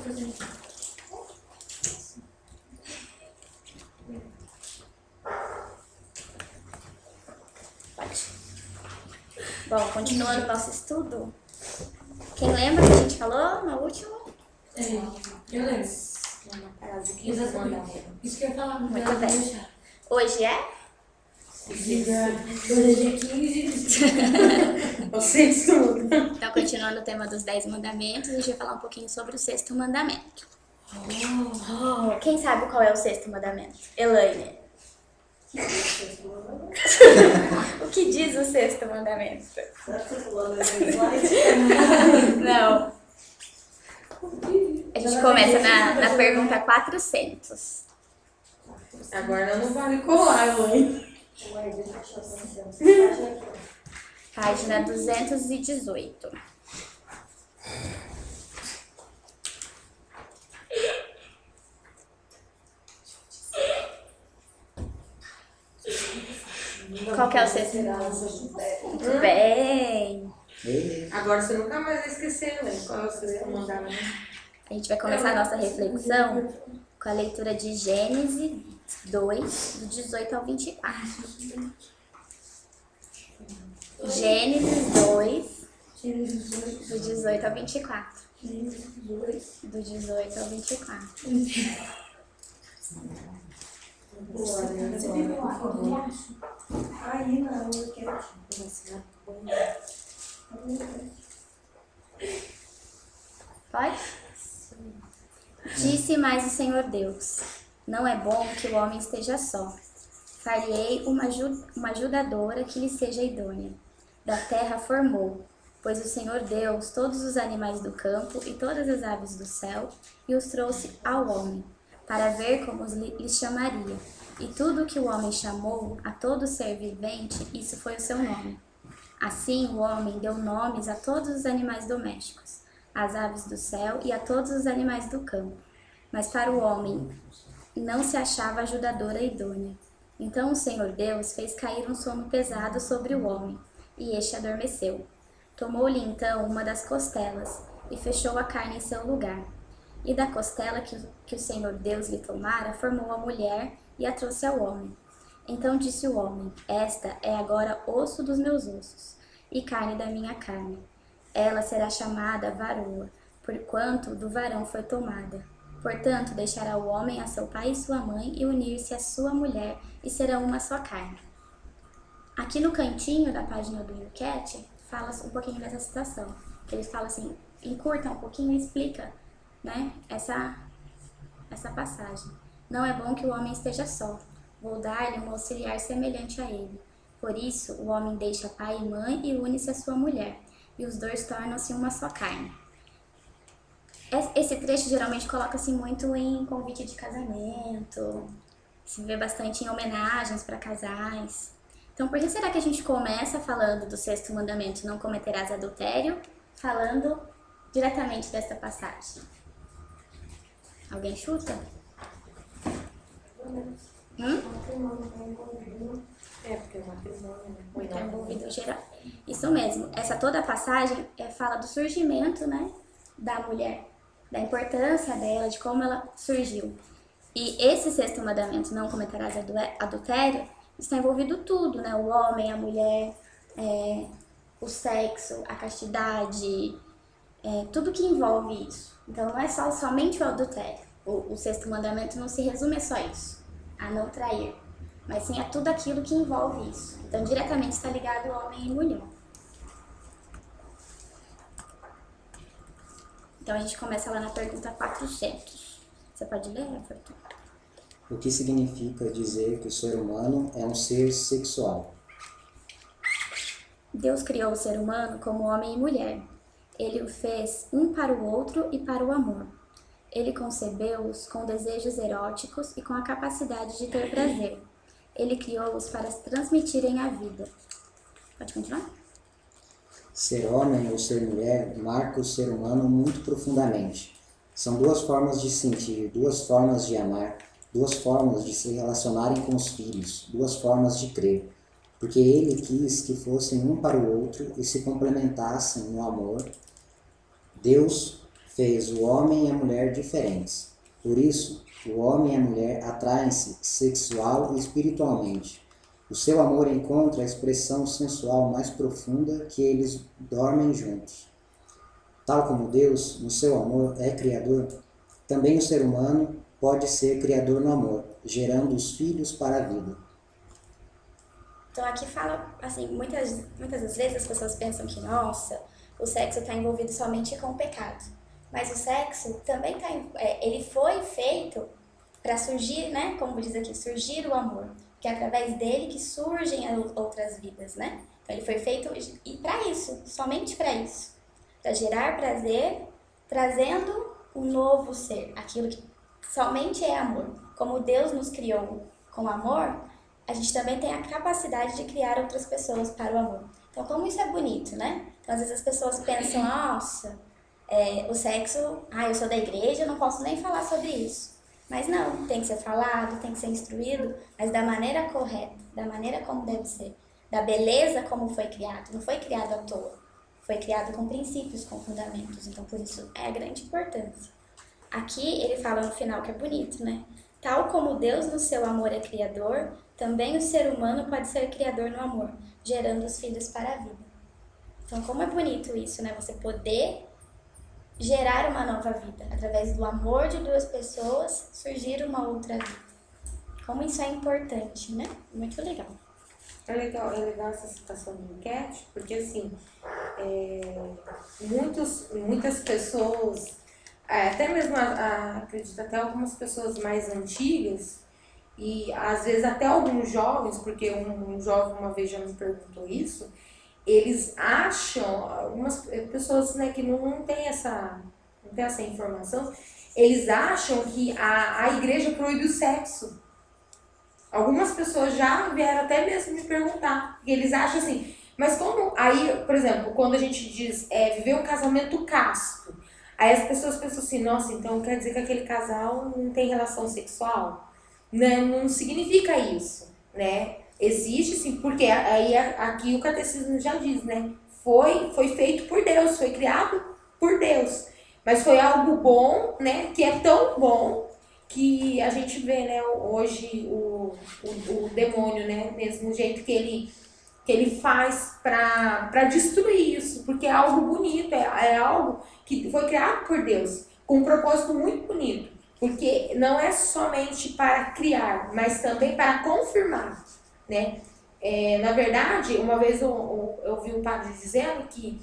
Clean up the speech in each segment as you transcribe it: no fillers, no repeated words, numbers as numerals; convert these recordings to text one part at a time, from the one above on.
Pode. Bom, continuando o nosso estudo. Quem lembra que a gente falou no último? Eu lembro. Exatamente. Isso que eu ia falar. Muito bem. Hoje é? Hoje é 15. O sexto. Então, continuando o tema dos 10 mandamentos, a gente vai falar um pouquinho sobre o sexto mandamento. Quem sabe qual é o sexto mandamento? Elaine. O que diz o sexto mandamento? Não. A gente começa na pergunta 400. Agora não vale colar, mãe. Página 218. Qual que é o sexto? Muito bem. Agora você nunca mais vai esquecer, mãe. Qual é o sexto mandamento? A gente vai começar a nossa reflexão com a leitura de Gênesis 2, do 18 ao 24. Gênesis 2, do 18 ao 24. Do 18 ao 24. Aí não, eu quero. Pode? Disse mais o Senhor Deus: não é bom que o homem esteja só. Farei uma ajudadora que lhe seja idônea. Da terra formou, pois o Senhor Deus todos os animais do campo e todas as aves do céu e os trouxe ao homem, para ver como lhes chamaria. E tudo que o homem chamou a todo ser vivente, isso foi o seu nome. Assim o homem deu nomes a todos os animais domésticos, às aves do céu e a todos os animais do campo. Mas para o homem não se achava ajudadora idônea. Então o Senhor Deus fez cair um sono pesado sobre o homem, e este adormeceu. Tomou-lhe então uma das costelas, e fechou a carne em seu lugar. E da costela que o Senhor Deus lhe tomara, formou a mulher e a trouxe ao homem. Então disse o homem: esta é agora osso dos meus ossos, e carne da minha carne. Ela será chamada varoa, porquanto do varão foi tomada. Portanto, deixará o homem a seu pai e sua mãe, e unir-se à sua mulher, e serão uma só carne. Aqui no cantinho da página do Enquete, fala um pouquinho dessa situação. Ele fala assim, encurta um pouquinho e explica, né, essa passagem. Não é bom que o homem esteja só. Vou dar-lhe um auxiliar semelhante a ele. Por isso, o homem deixa pai e mãe e une-se à sua mulher, e os dois tornam-se uma só carne. Esse trecho geralmente coloca-se muito em convite de casamento, se vê bastante em homenagens para casais. Então, por que será que a gente começa falando do sexto mandamento, não cometerás adultério, falando diretamente dessa passagem? Alguém chuta? Porque o matrimônio Muito envolvido geral. Isso mesmo. Essa toda a passagem fala do surgimento, né, da mulher, da importância dela, de como ela surgiu. E esse sexto mandamento, não cometerás adultério, está envolvido tudo, né? O homem, a mulher, o sexo, a castidade, tudo que envolve isso. Então não é somente o adultério. O sexto mandamento não se resume a só isso, a não trair, mas sim a tudo aquilo que envolve isso. Então diretamente está ligado ao homem e mulher. Então a gente começa lá na pergunta 400. Você pode ler, Everton? O que significa dizer que o ser humano é um ser sexual? Deus criou o ser humano como homem e mulher. Ele o fez um para o outro e para o amor. Ele concebeu-os com desejos eróticos e com a capacidade de ter prazer. Ele criou-os para transmitirem a vida. Pode continuar? Ser homem ou ser mulher marca o ser humano muito profundamente. São duas formas de sentir, duas formas de amar, duas formas de se relacionarem com os filhos, duas formas de crer. Porque ele quis que fossem um para o outro e se complementassem no amor. Deus fez o homem e a mulher diferentes. Por isso, o homem e a mulher atraem-se sexual e espiritualmente. O seu amor encontra a expressão sensual mais profunda que eles dormem juntos. Tal como Deus, no seu amor, é criador, também o ser humano pode ser criador no amor, gerando os filhos para a vida. Então aqui fala, assim, muitas das vezes as pessoas pensam que, nossa, o sexo está envolvido somente com o pecado. Mas o sexo também ele foi feito para surgir, né, como diz aqui, surgir o amor. Que é através dele que surgem outras vidas, né? Então ele foi feito e para isso, somente para isso. Para gerar prazer, trazendo um novo ser, aquilo que somente é amor. Como Deus nos criou com amor, a gente também tem a capacidade de criar outras pessoas para o amor. Então, como isso é bonito, né? Então, às vezes as pessoas pensam, nossa, o sexo, eu sou da igreja, eu não posso nem falar sobre isso. Mas não, tem que ser falado, tem que ser instruído, mas da maneira correta, da maneira como deve ser, da beleza como foi criado. Não foi criado à toa, foi criado com princípios, com fundamentos. Então, por isso, é a grande importância. Aqui, ele fala no final que é bonito, né? Tal como Deus no seu amor é criador, também o ser humano pode ser criador no amor, gerando os filhos para a vida. Então, como é bonito isso, né? Você poder gerar uma nova vida. Através do amor de duas pessoas, surgir uma outra vida. Como isso é importante, né? Muito legal. É legal essa citação do enquete, porque assim, muitas pessoas, até mesmo acredito até algumas pessoas mais antigas, e às vezes até alguns jovens, porque um jovem uma vez já me perguntou isso, eles acham, algumas pessoas, né, que não tem essa informação, eles acham que a igreja proíbe o sexo. Algumas pessoas já vieram até mesmo me perguntar, porque eles acham assim, mas como, aí, por exemplo, quando a gente diz viver um casamento casto, aí as pessoas pensam assim, nossa, então quer dizer que aquele casal não tem relação sexual? Não significa isso, né? Existe sim, porque aí aqui o catecismo já diz, né? Foi feito por Deus, foi criado por Deus. Mas foi algo bom, né? Que é tão bom que a gente vê, né? Hoje o demônio, né? Mesmo jeito que ele faz para destruir isso, porque é algo bonito, é algo que foi criado por Deus, com um propósito muito bonito. Porque não é somente para criar, mas também para confirmar, né? Na verdade, uma vez eu vi um padre dizendo que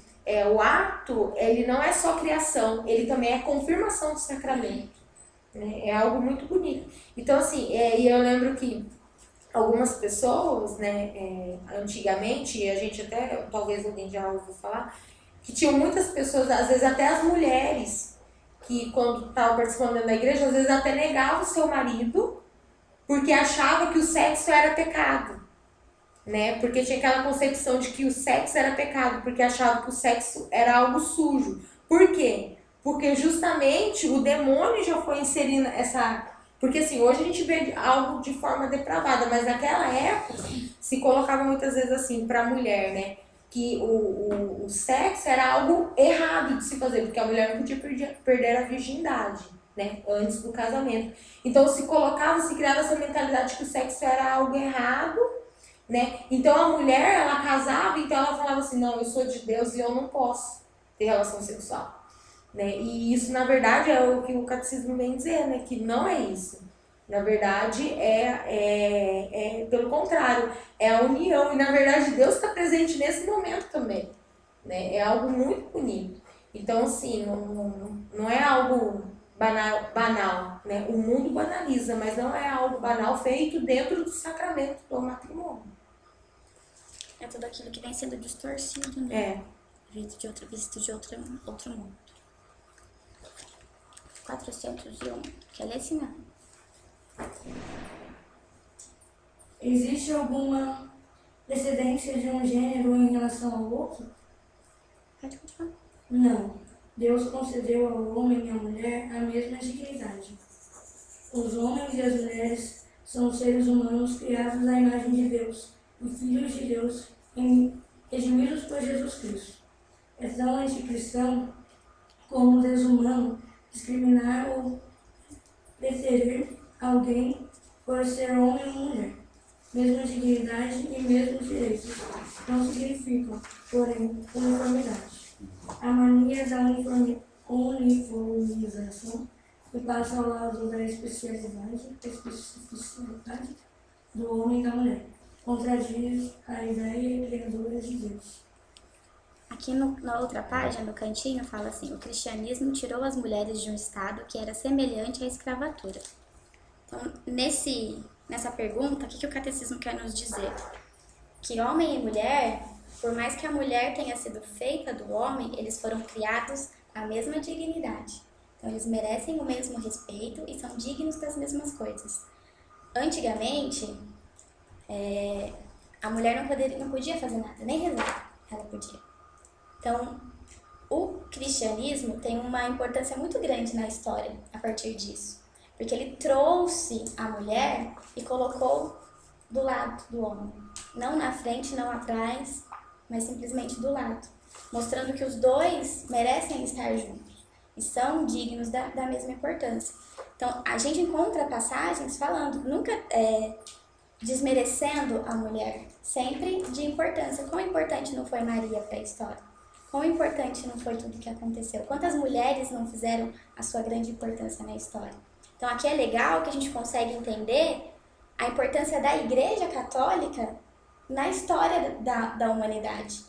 o ato, ele não é só criação, ele também é confirmação do sacramento, né? É algo muito bonito. Então, assim, e eu lembro que algumas pessoas, né, antigamente, a gente até, talvez alguém já ouviu falar, que tinham muitas pessoas, às vezes até as mulheres, que quando estavam participando da igreja, às vezes até negavam o seu marido, porque achava que o sexo era pecado, né? Porque tinha aquela concepção de que o sexo era pecado, porque achava que o sexo era algo sujo. Por quê? Porque justamente o demônio já foi inserindo essa... Porque assim, hoje a gente vê algo de forma depravada, mas naquela época se colocava muitas vezes assim para a mulher, né? Que o sexo era algo errado de se fazer, porque a mulher não podia perder a virgindade, né, antes do casamento. Então se criava essa mentalidade de que o sexo era algo errado, né? Então a mulher, ela casava, então ela falava assim, não, eu sou de Deus e eu não posso ter relação sexual, né? E isso na verdade é o que o catecismo vem dizer, né, que não é isso. Na verdade, pelo contrário, é a união. E, na verdade, Deus está presente nesse momento também, né? É algo muito bonito. Então, assim, não é algo banal, né? O mundo banaliza, mas não é algo banal feito dentro do sacramento do matrimônio. É tudo aquilo que vem sendo distorcido, né? Visto de outro mundo. 401. Quer ler, Sinã? Existe alguma precedência de um gênero em relação ao outro? Pode continuar. Não. Deus concedeu ao homem e à mulher a mesma dignidade. Os homens e as mulheres são seres humanos criados à imagem de Deus e filhos de Deus, redimidos por Jesus Cristo. É tão anticristão como desumano discriminar ou preferir alguém por ser homem ou mulher. Mesma dignidade e mesmos direitos não significam, porém, uniformidade. A mania da uniformização que passa ao lado da especificidade do homem e da mulher contradiz a ideia criadora de Deus. Aqui na outra página, no cantinho, fala assim: o cristianismo tirou as mulheres de um estado que era semelhante à escravatura. Então, nessa pergunta, o que o catecismo quer nos dizer? Que homem e mulher, por mais que a mulher tenha sido feita do homem, eles foram criados com a mesma dignidade. Então, eles merecem o mesmo respeito e são dignos das mesmas coisas. Antigamente, a mulher não podia fazer nada, nem rezar ela podia. Então, o cristianismo tem uma importância muito grande na história a partir disso. Porque ele trouxe a mulher e colocou do lado do homem. Não na frente, não atrás, mas simplesmente do lado. Mostrando que os dois merecem estar juntos e são dignos da mesma importância. Então, a gente encontra passagens falando, nunca desmerecendo a mulher, sempre de importância. Quão importante não foi Maria para a história? Quão importante não foi tudo que aconteceu? Quantas mulheres não fizeram a sua grande importância na história? Então, aqui é legal que a gente consegue entender a importância da Igreja Católica na história da humanidade,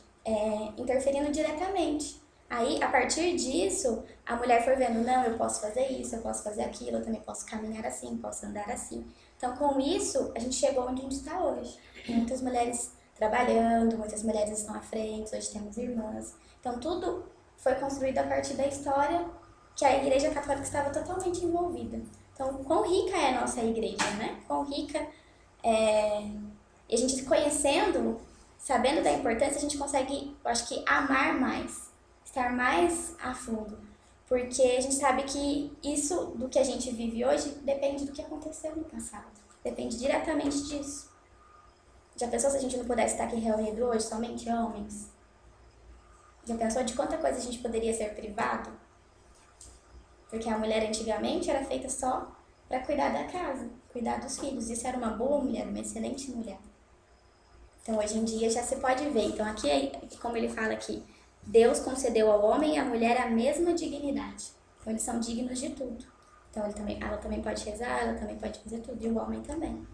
interferindo diretamente. Aí, a partir disso, a mulher foi vendo, não, eu posso fazer isso, eu posso fazer aquilo, eu também posso caminhar assim, posso andar assim. Então, com isso, a gente chegou onde a gente está hoje. Muitas mulheres trabalhando, muitas mulheres estão à frente, hoje temos irmãs. Então, tudo foi construído a partir da história que a Igreja Católica estava totalmente envolvida. Então, quão rica é a nossa igreja, né? Quão rica e a gente conhecendo, sabendo da importância, a gente consegue, eu acho que, amar mais, estar mais a fundo. Porque a gente sabe que isso do que a gente vive hoje depende do que aconteceu no passado. Depende diretamente disso. Já pensou se a gente não pudesse estar aqui reunido hoje, somente homens? Já pensou de quanta coisa a gente poderia ser privado? Porque a mulher antigamente era feita só para cuidar da casa, cuidar dos filhos. Isso era uma boa mulher, uma excelente mulher. Então, hoje em dia, já se pode ver. Então, aqui, como ele fala aqui, Deus concedeu ao homem e à mulher a mesma dignidade. Então, eles são dignos de tudo. Então, ela também pode rezar, ela também pode fazer tudo, e o homem também.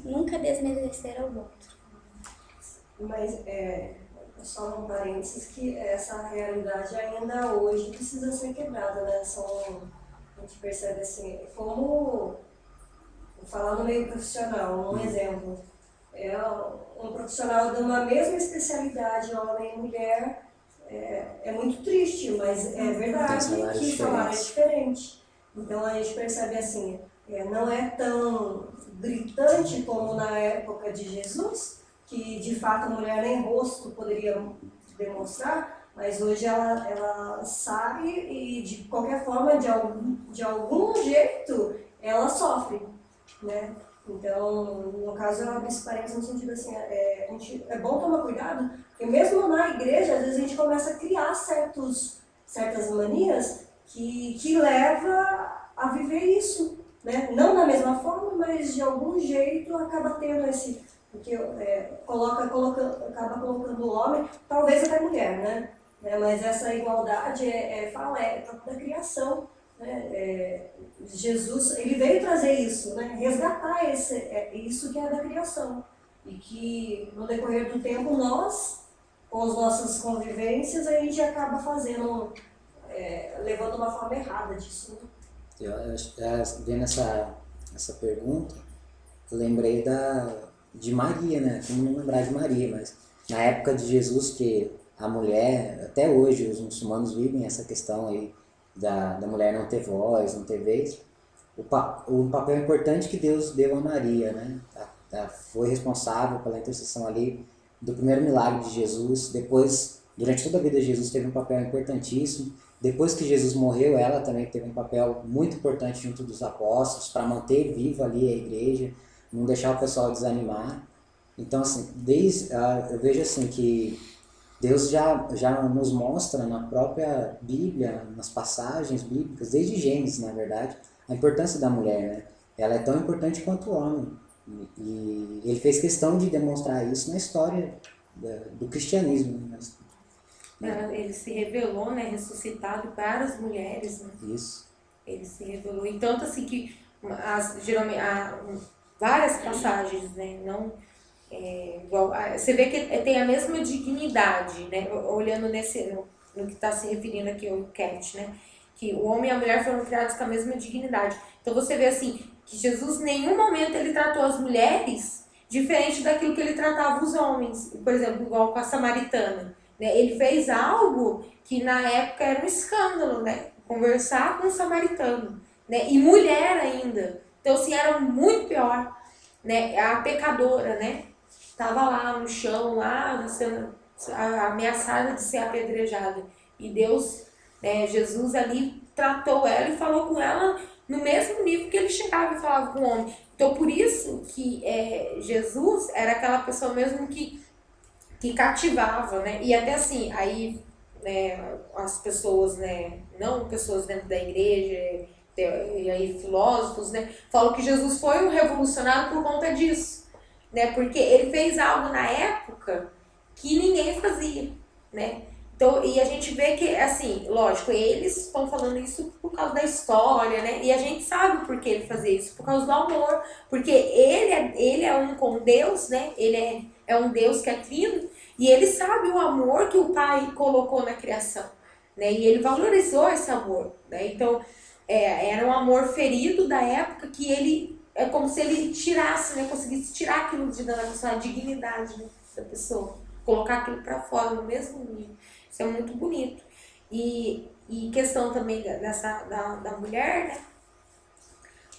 Nunca desmerecer ao outro. Mas, só um parênteses, que essa realidade ainda hoje precisa ser quebrada, né? A gente percebe assim, como, vou falar no meio profissional, um exemplo. Um profissional de uma mesma especialidade, homem e mulher, é muito triste, mas é verdade que o salário é diferente. Então a gente percebe assim, não é tão gritante como na época de Jesus, que de fato a mulher nem rosto poderia demonstrar, mas hoje ela sabe e de qualquer forma, de algum jeito, ela sofre, né? Então, no caso, eu abro esse parênteses no sentido assim, é bom tomar cuidado, porque mesmo na igreja, às vezes a gente começa a criar certas manias que leva a viver isso, né? Não da mesma forma, mas de algum jeito acaba tendo esse... Porque acaba colocando o homem, talvez até mulher, né? Mas essa igualdade é própria da criação. Né? Jesus, ele veio trazer isso, né? Resgatar isso que é da criação. E que no decorrer do tempo nós, com as nossas convivências, a gente acaba fazendo, levando uma forma errada disso. Né? Vendo essa pergunta, eu lembrei de Maria, né? Como não lembrar de Maria, mas na época de Jesus, que a mulher, até hoje os muçulmanos vivem essa questão aí da mulher não ter voz, não ter vez, o papel importante que Deus deu a Maria, né? Foi responsável pela intercessão ali do primeiro milagre de Jesus. Depois, durante toda a vida de Jesus, teve um papel importantíssimo. Depois que Jesus morreu, ela também teve um papel muito importante junto dos apóstolos para manter viva ali a igreja, não deixar o pessoal desanimar. Então, assim, eu vejo assim que Deus já nos mostra na própria Bíblia, nas passagens bíblicas, desde Gênesis, na verdade, a importância da mulher, né? Ela é tão importante quanto o homem. E ele fez questão de demonstrar isso na história do cristianismo, né? Ele se revelou, né, ressuscitado para as mulheres, né? Isso. Ele se revelou. E tanto assim que geralmente há várias passagens, né? Não, igual, você vê que tem a mesma dignidade, né? Olhando no que está se referindo aqui o Cat, né? Que o homem e a mulher foram criados com a mesma dignidade. Então você vê assim, que Jesus em nenhum momento ele tratou as mulheres diferente daquilo que ele tratava os homens. Por exemplo, igual com a samaritana. Né? Ele fez algo que na época era um escândalo, né? Conversar com um samaritano, né? E mulher ainda. Então, assim, era muito pior, né? A pecadora, né? Tava lá no chão, lá, sendo ameaçada de ser apedrejada. E Deus, né, Jesus ali tratou ela e falou com ela no mesmo nível que ele chegava e falava com o homem. Então, por isso que Jesus era aquela pessoa mesmo que cativava, né? E até assim, aí, né, as pessoas, né, não pessoas dentro da igreja, e aí filósofos, né, falam que Jesus foi um revolucionário por conta disso, né? Porque ele fez algo na época que ninguém fazia, né? Então, e a gente vê que, assim, lógico, eles estão falando isso por causa da história, né? E a gente sabe por que ele fazia isso, por causa do amor. Porque ele é um com Deus, né? Ele é um Deus que é trino, e ele sabe o amor que o Pai colocou na criação, né? E ele valorizou esse amor, né? Então, era um amor ferido da época que ele, é como se ele tirasse, né? Conseguisse tirar aquilo da pessoa, a dignidade, né, da pessoa. Colocar aquilo para fora, no mesmo nível. Isso é muito bonito. E questão também da mulher,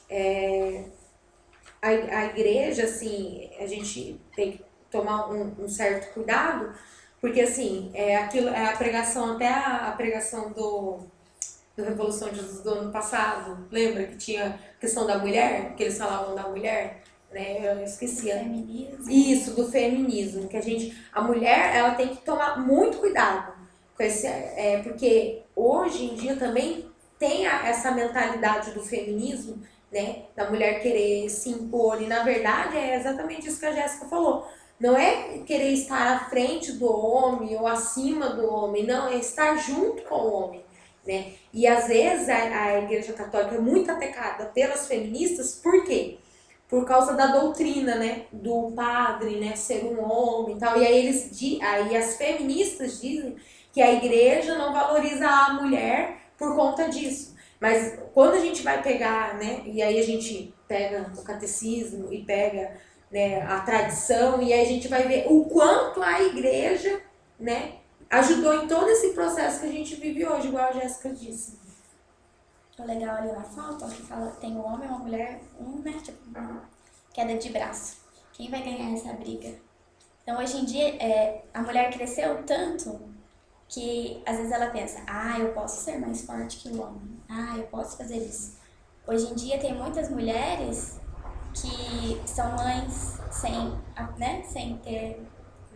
né? A igreja, assim, a gente tem que tomar um certo cuidado, porque, assim, aquilo é a pregação, até a pregação do Revolução de Jesus do ano passado. Lembra que tinha a questão da mulher, que eles falavam da mulher? Né? Eu esqueci. Feminismo. Isso, do feminismo, que a mulher, ela tem que tomar muito cuidado com esse, porque hoje em dia também tem essa mentalidade do feminismo, né, da mulher querer se impor, e na verdade é exatamente isso que a Jéssica falou. Não é querer estar à frente do homem ou acima do homem, não, é estar junto com o homem, né? E às vezes a Igreja Católica é muito atacada pelas feministas, por quê? Por causa da doutrina, né, do padre, né, ser um homem e tal. E aí as feministas dizem que a igreja não valoriza a mulher por conta disso. Mas quando a gente vai pegar, né, e aí a gente pega o catecismo e pega, né, a tradição, e aí a gente vai ver o quanto a igreja, né, ajudou em todo esse processo que a gente vive hoje, igual a Jéssica disse. O legal ali na foto, que fala tem um homem e uma mulher, né, tipo, queda de braço. Quem vai ganhar essa briga? Então, hoje em dia, a mulher cresceu tanto que, às vezes, ela pensa, eu posso ser mais forte que o homem. Eu posso fazer isso. Hoje em dia, tem muitas mulheres que são mães sem ter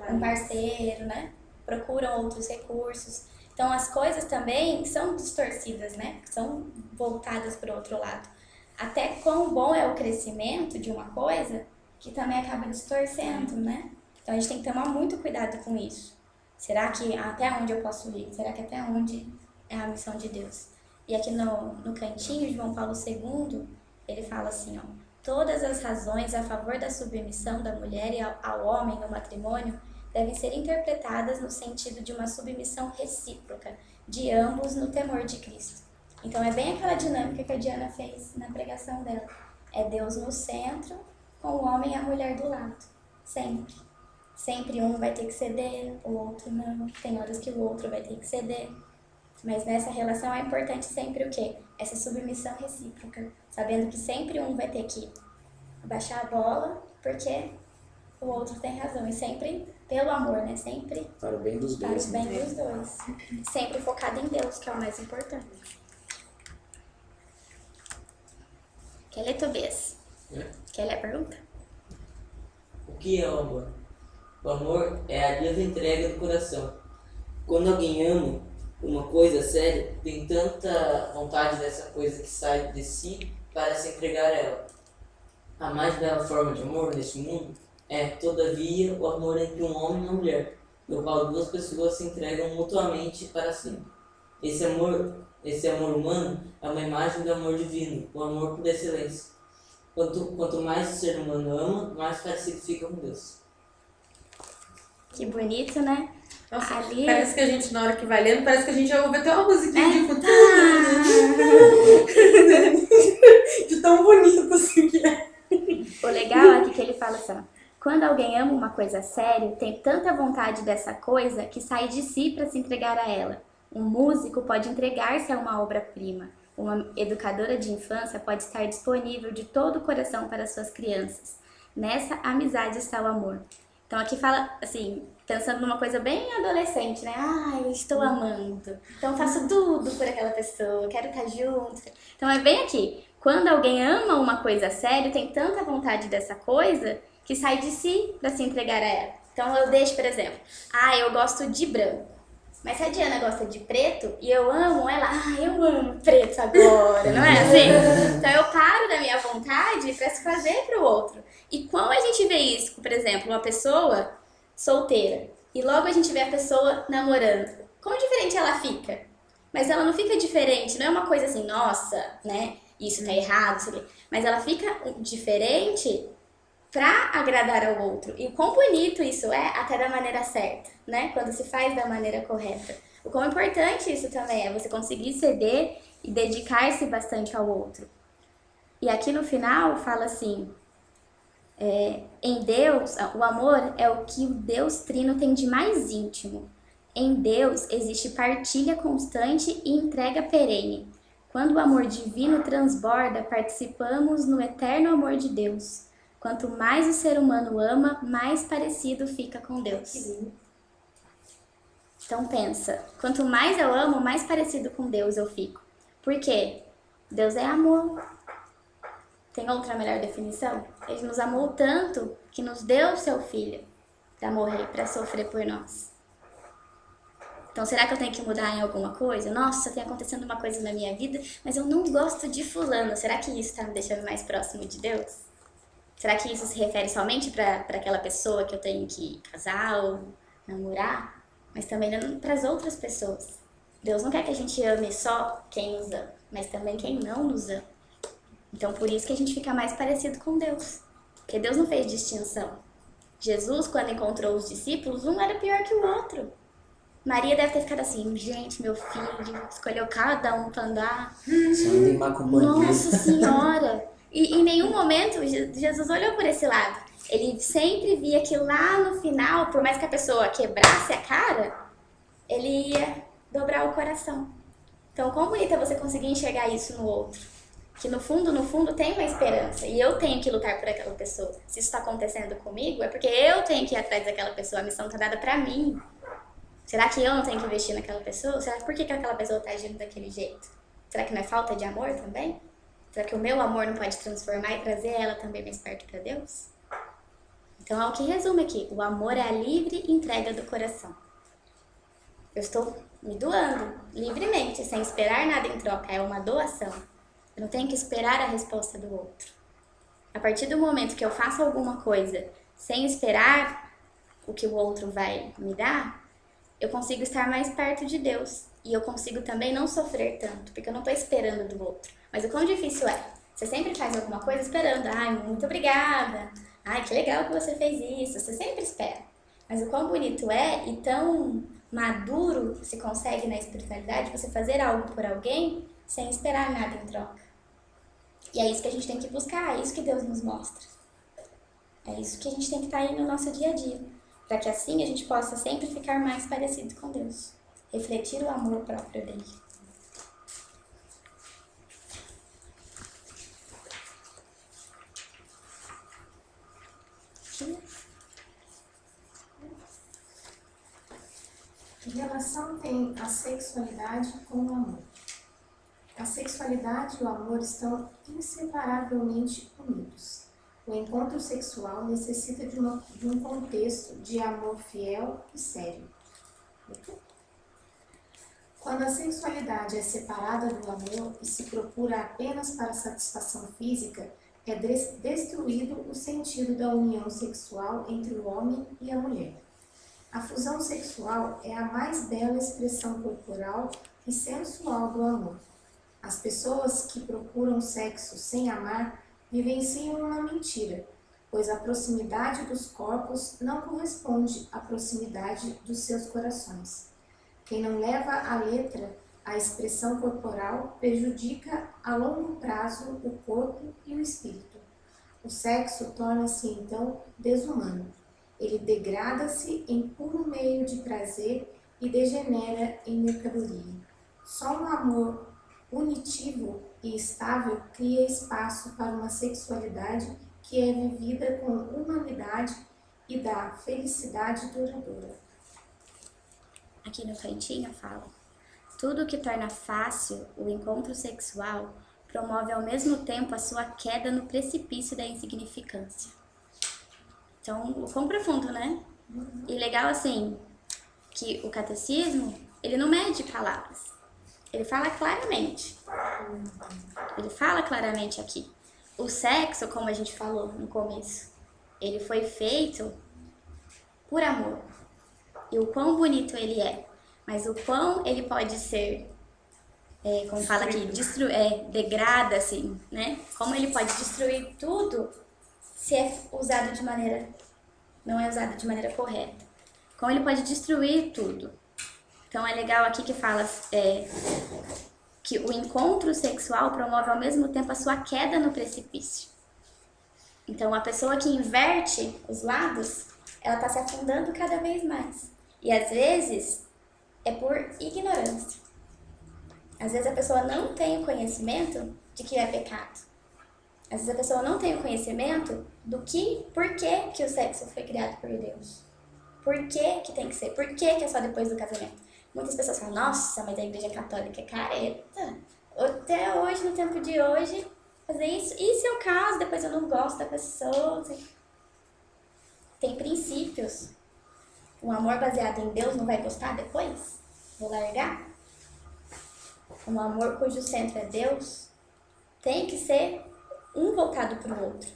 um parceiro, né? Procuram outros recursos. Então, as coisas também são distorcidas, né? São voltadas para o outro lado. Até quão bom é o crescimento de uma coisa que também acaba distorcendo, né? Então, a gente tem que tomar muito cuidado com isso. Será que até onde eu posso ir? Será que até onde é a missão de Deus? E aqui no cantinho de João Paulo II, ele fala assim, ó, todas as razões a favor da submissão da mulher e ao homem no matrimônio devem ser interpretadas no sentido de uma submissão recíproca de ambos no temor de Cristo. Então, é bem aquela dinâmica que a Diana fez na pregação dela. É Deus no centro, com o homem e a mulher do lado. Sempre. Sempre um vai ter que ceder, o outro não. Tem horas que o outro vai ter que ceder. Mas nessa relação é importante sempre o quê? Essa submissão recíproca. Sabendo que sempre um vai ter que abaixar a bola, porque o outro tem razão. E sempre pelo amor, né? Sempre para o bem dos dois. Para o bem dos dois. Sempre focado em Deus, que é o mais importante. Quer ler, Tobias? Quer ler a pergunta? O que é o amor? O amor é a livre entrega do coração. Quando alguém ama uma coisa séria, tem tanta vontade dessa coisa que sai de si para se entregar a ela. A mais bela forma de amor neste mundo é, todavia, o amor entre um homem e uma mulher, no qual duas pessoas se entregam mutuamente para sempre. Esse amor humano é uma imagem do amor divino, o amor por excelência. Quanto mais o ser humano ama, mais parecido fica com Deus. Que bonito, né? Nossa, Ali... parece que a gente, na hora que vai lendo, parece que a gente já ouve até uma musiquinha de fundo. De tão bonito assim que é. O legal é que ele fala assim, ó, quando alguém ama uma coisa séria, tem tanta vontade dessa coisa que sai de si para se entregar a ela. Um músico pode entregar-se a uma obra-prima. Uma educadora de infância pode estar disponível de todo o coração para suas crianças. Nessa amizade está o amor. Então aqui fala, assim, pensando numa coisa bem adolescente, né? Ah, eu estou amando. Então faço tudo por aquela pessoa, quero estar junto. Então é bem aqui. Quando alguém ama uma coisa séria, tem tanta vontade dessa coisa que sai de si para se entregar a ela. Então eu deixo, por exemplo, eu gosto de branco. Mas se a Diana gosta de preto e eu amo ela, eu amo preto agora, não é assim? Então eu paro da minha vontade para se fazer para o outro. E quando a gente vê isso, por exemplo, uma pessoa solteira e logo a gente vê a pessoa namorando, como diferente ela fica? Mas ela não fica diferente, não é uma coisa assim, nossa, né? Isso tá errado, sei lá. Mas ela fica diferente para agradar ao outro. E o quão bonito isso é, até da maneira certa, né? Quando se faz da maneira correta. O quão importante isso também é, você conseguir ceder e dedicar-se bastante ao outro. E aqui no final fala assim, em Deus, o amor é o que o Deus Trino tem de mais íntimo. Em Deus existe partilha constante e entrega perene. Quando o amor divino transborda, participamos no eterno amor de Deus. Quanto mais o ser humano ama, mais parecido fica com Deus. Então pensa, quanto mais eu amo, mais parecido com Deus eu fico. Por quê? Deus é amor. Tem outra melhor definição? Ele nos amou tanto que nos deu seu filho para morrer, para sofrer por nós. Então, será que eu tenho que mudar em alguma coisa? Nossa, tem acontecendo uma coisa na minha vida, mas eu não gosto de fulano. Será que isso está me deixando mais próximo de Deus? Será que isso se refere somente para aquela pessoa que eu tenho que casar ou namorar? Mas também para as outras pessoas. Deus não quer que a gente ame só quem nos ama, mas também quem não nos ama. Então, por isso que a gente fica mais parecido com Deus. Porque Deus não fez distinção. Jesus, quando encontrou os discípulos, um era pior que o outro. Maria deve ter ficado assim, gente, meu filho, escolheu cada um para andar. Nossa Senhora! E em nenhum momento Jesus olhou por esse lado. Ele sempre via que lá no final, por mais que a pessoa quebrasse a cara, ele ia dobrar o coração. Então, quão bonito é você conseguir enxergar isso no outro. Que no fundo tem uma esperança. E eu tenho que lutar por aquela pessoa. Se isso está acontecendo comigo, é porque eu tenho que ir atrás daquela pessoa. A missão está dada para mim. Será que eu não tenho que investir naquela pessoa? Será que por que aquela pessoa está agindo daquele jeito? Será que não é falta de amor também? Será que o meu amor não pode transformar e trazer ela também mais perto para Deus? Então é o que resume aqui. O amor é a livre entrega do coração. Eu estou me doando livremente, sem esperar nada em troca. É uma doação. Eu não tenho que esperar a resposta do outro. A partir do momento que eu faço alguma coisa sem esperar o que o outro vai me dar, eu consigo estar mais perto de Deus. E eu consigo também não sofrer tanto, porque eu não estou esperando do outro. Mas o quão difícil é? Você sempre faz alguma coisa esperando. Ai, muito obrigada. Ai, que legal que você fez isso. Você sempre espera. Mas o quão bonito é e tão maduro se consegue na espiritualidade você fazer algo por alguém sem esperar nada em troca. E é isso que a gente tem que buscar, é isso que Deus nos mostra. É isso que a gente tem que estar aí no nosso dia a dia. Para que assim a gente possa sempre ficar mais parecido com Deus. Refletir o amor próprio dele. Que relação tem a sexualidade com o amor? A sexualidade e o amor estão inseparavelmente unidos. O encontro sexual necessita de um contexto de amor fiel e sério. Quando a sexualidade é separada do amor e se procura apenas para satisfação física, é destruído o sentido da união sexual entre o homem e a mulher. A fusão sexual é a mais bela expressão corporal e sensual do amor. As pessoas que procuram sexo sem amar vivenciam uma mentira, pois a proximidade dos corpos não corresponde à proximidade dos seus corações. Quem não leva à letra a expressão corporal prejudica a longo prazo o corpo e o espírito. O sexo torna-se então desumano. Ele degrada-se em puro meio de prazer e degenera em mercadoria. Só um amor unitivo e estável cria espaço para uma sexualidade que é vivida com humanidade e dá felicidade duradoura. Aqui no cantinho fala: tudo que torna fácil o encontro sexual promove ao mesmo tempo a sua queda no precipício da insignificância. Então, o quão profundo, né? E legal assim, que o catecismo, ele não mede palavras. Ele fala claramente. Ele fala claramente aqui. O sexo, como a gente falou no começo, ele foi feito por amor. E o quão bonito ele é. Mas o quão ele pode ser, como fala aqui, degrada, assim, né? Como ele pode destruir tudo se é usado de maneira, não é usado de maneira correta. Como ele pode destruir tudo. Então é legal aqui que fala que o encontro sexual promove ao mesmo tempo a sua queda no precipício. Então a pessoa que inverte os lados, ela está se afundando cada vez mais. E às vezes é por ignorância. Às vezes a pessoa não tem o conhecimento de que é pecado. Às vezes a pessoa não tem o conhecimento do por que o sexo foi criado por Deus. Por que tem que ser? Por que é só depois do casamento? Muitas pessoas falam: nossa, mas a igreja católica é careta. Até hoje, no tempo de hoje, fazer isso. E se eu caso, depois eu não gosto da pessoa? Tem princípios. Um amor baseado em Deus não vai gostar depois? Vou largar? Um amor cujo centro é Deus tem que ser um voltado para o outro.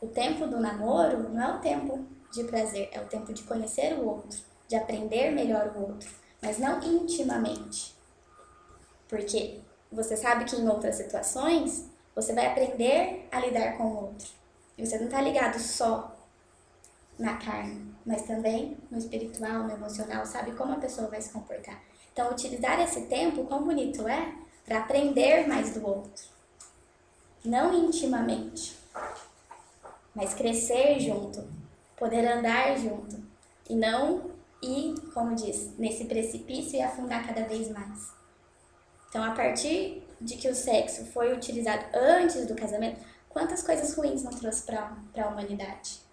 O tempo do namoro não é o tempo de prazer, é o tempo de conhecer o outro, de aprender melhor o outro, mas não intimamente. Porque você sabe que em outras situações você vai aprender a lidar com o outro. E você não está ligado só na carne, mas também no espiritual, no emocional, sabe como a pessoa vai se comportar. Então, utilizar esse tempo, quão bonito é, para aprender mais do outro. Não intimamente, mas crescer junto, poder andar junto, e não ir, como diz, nesse precipício e afundar cada vez mais. Então, a partir de que o sexo foi utilizado antes do casamento, quantas coisas ruins não trouxe para a humanidade?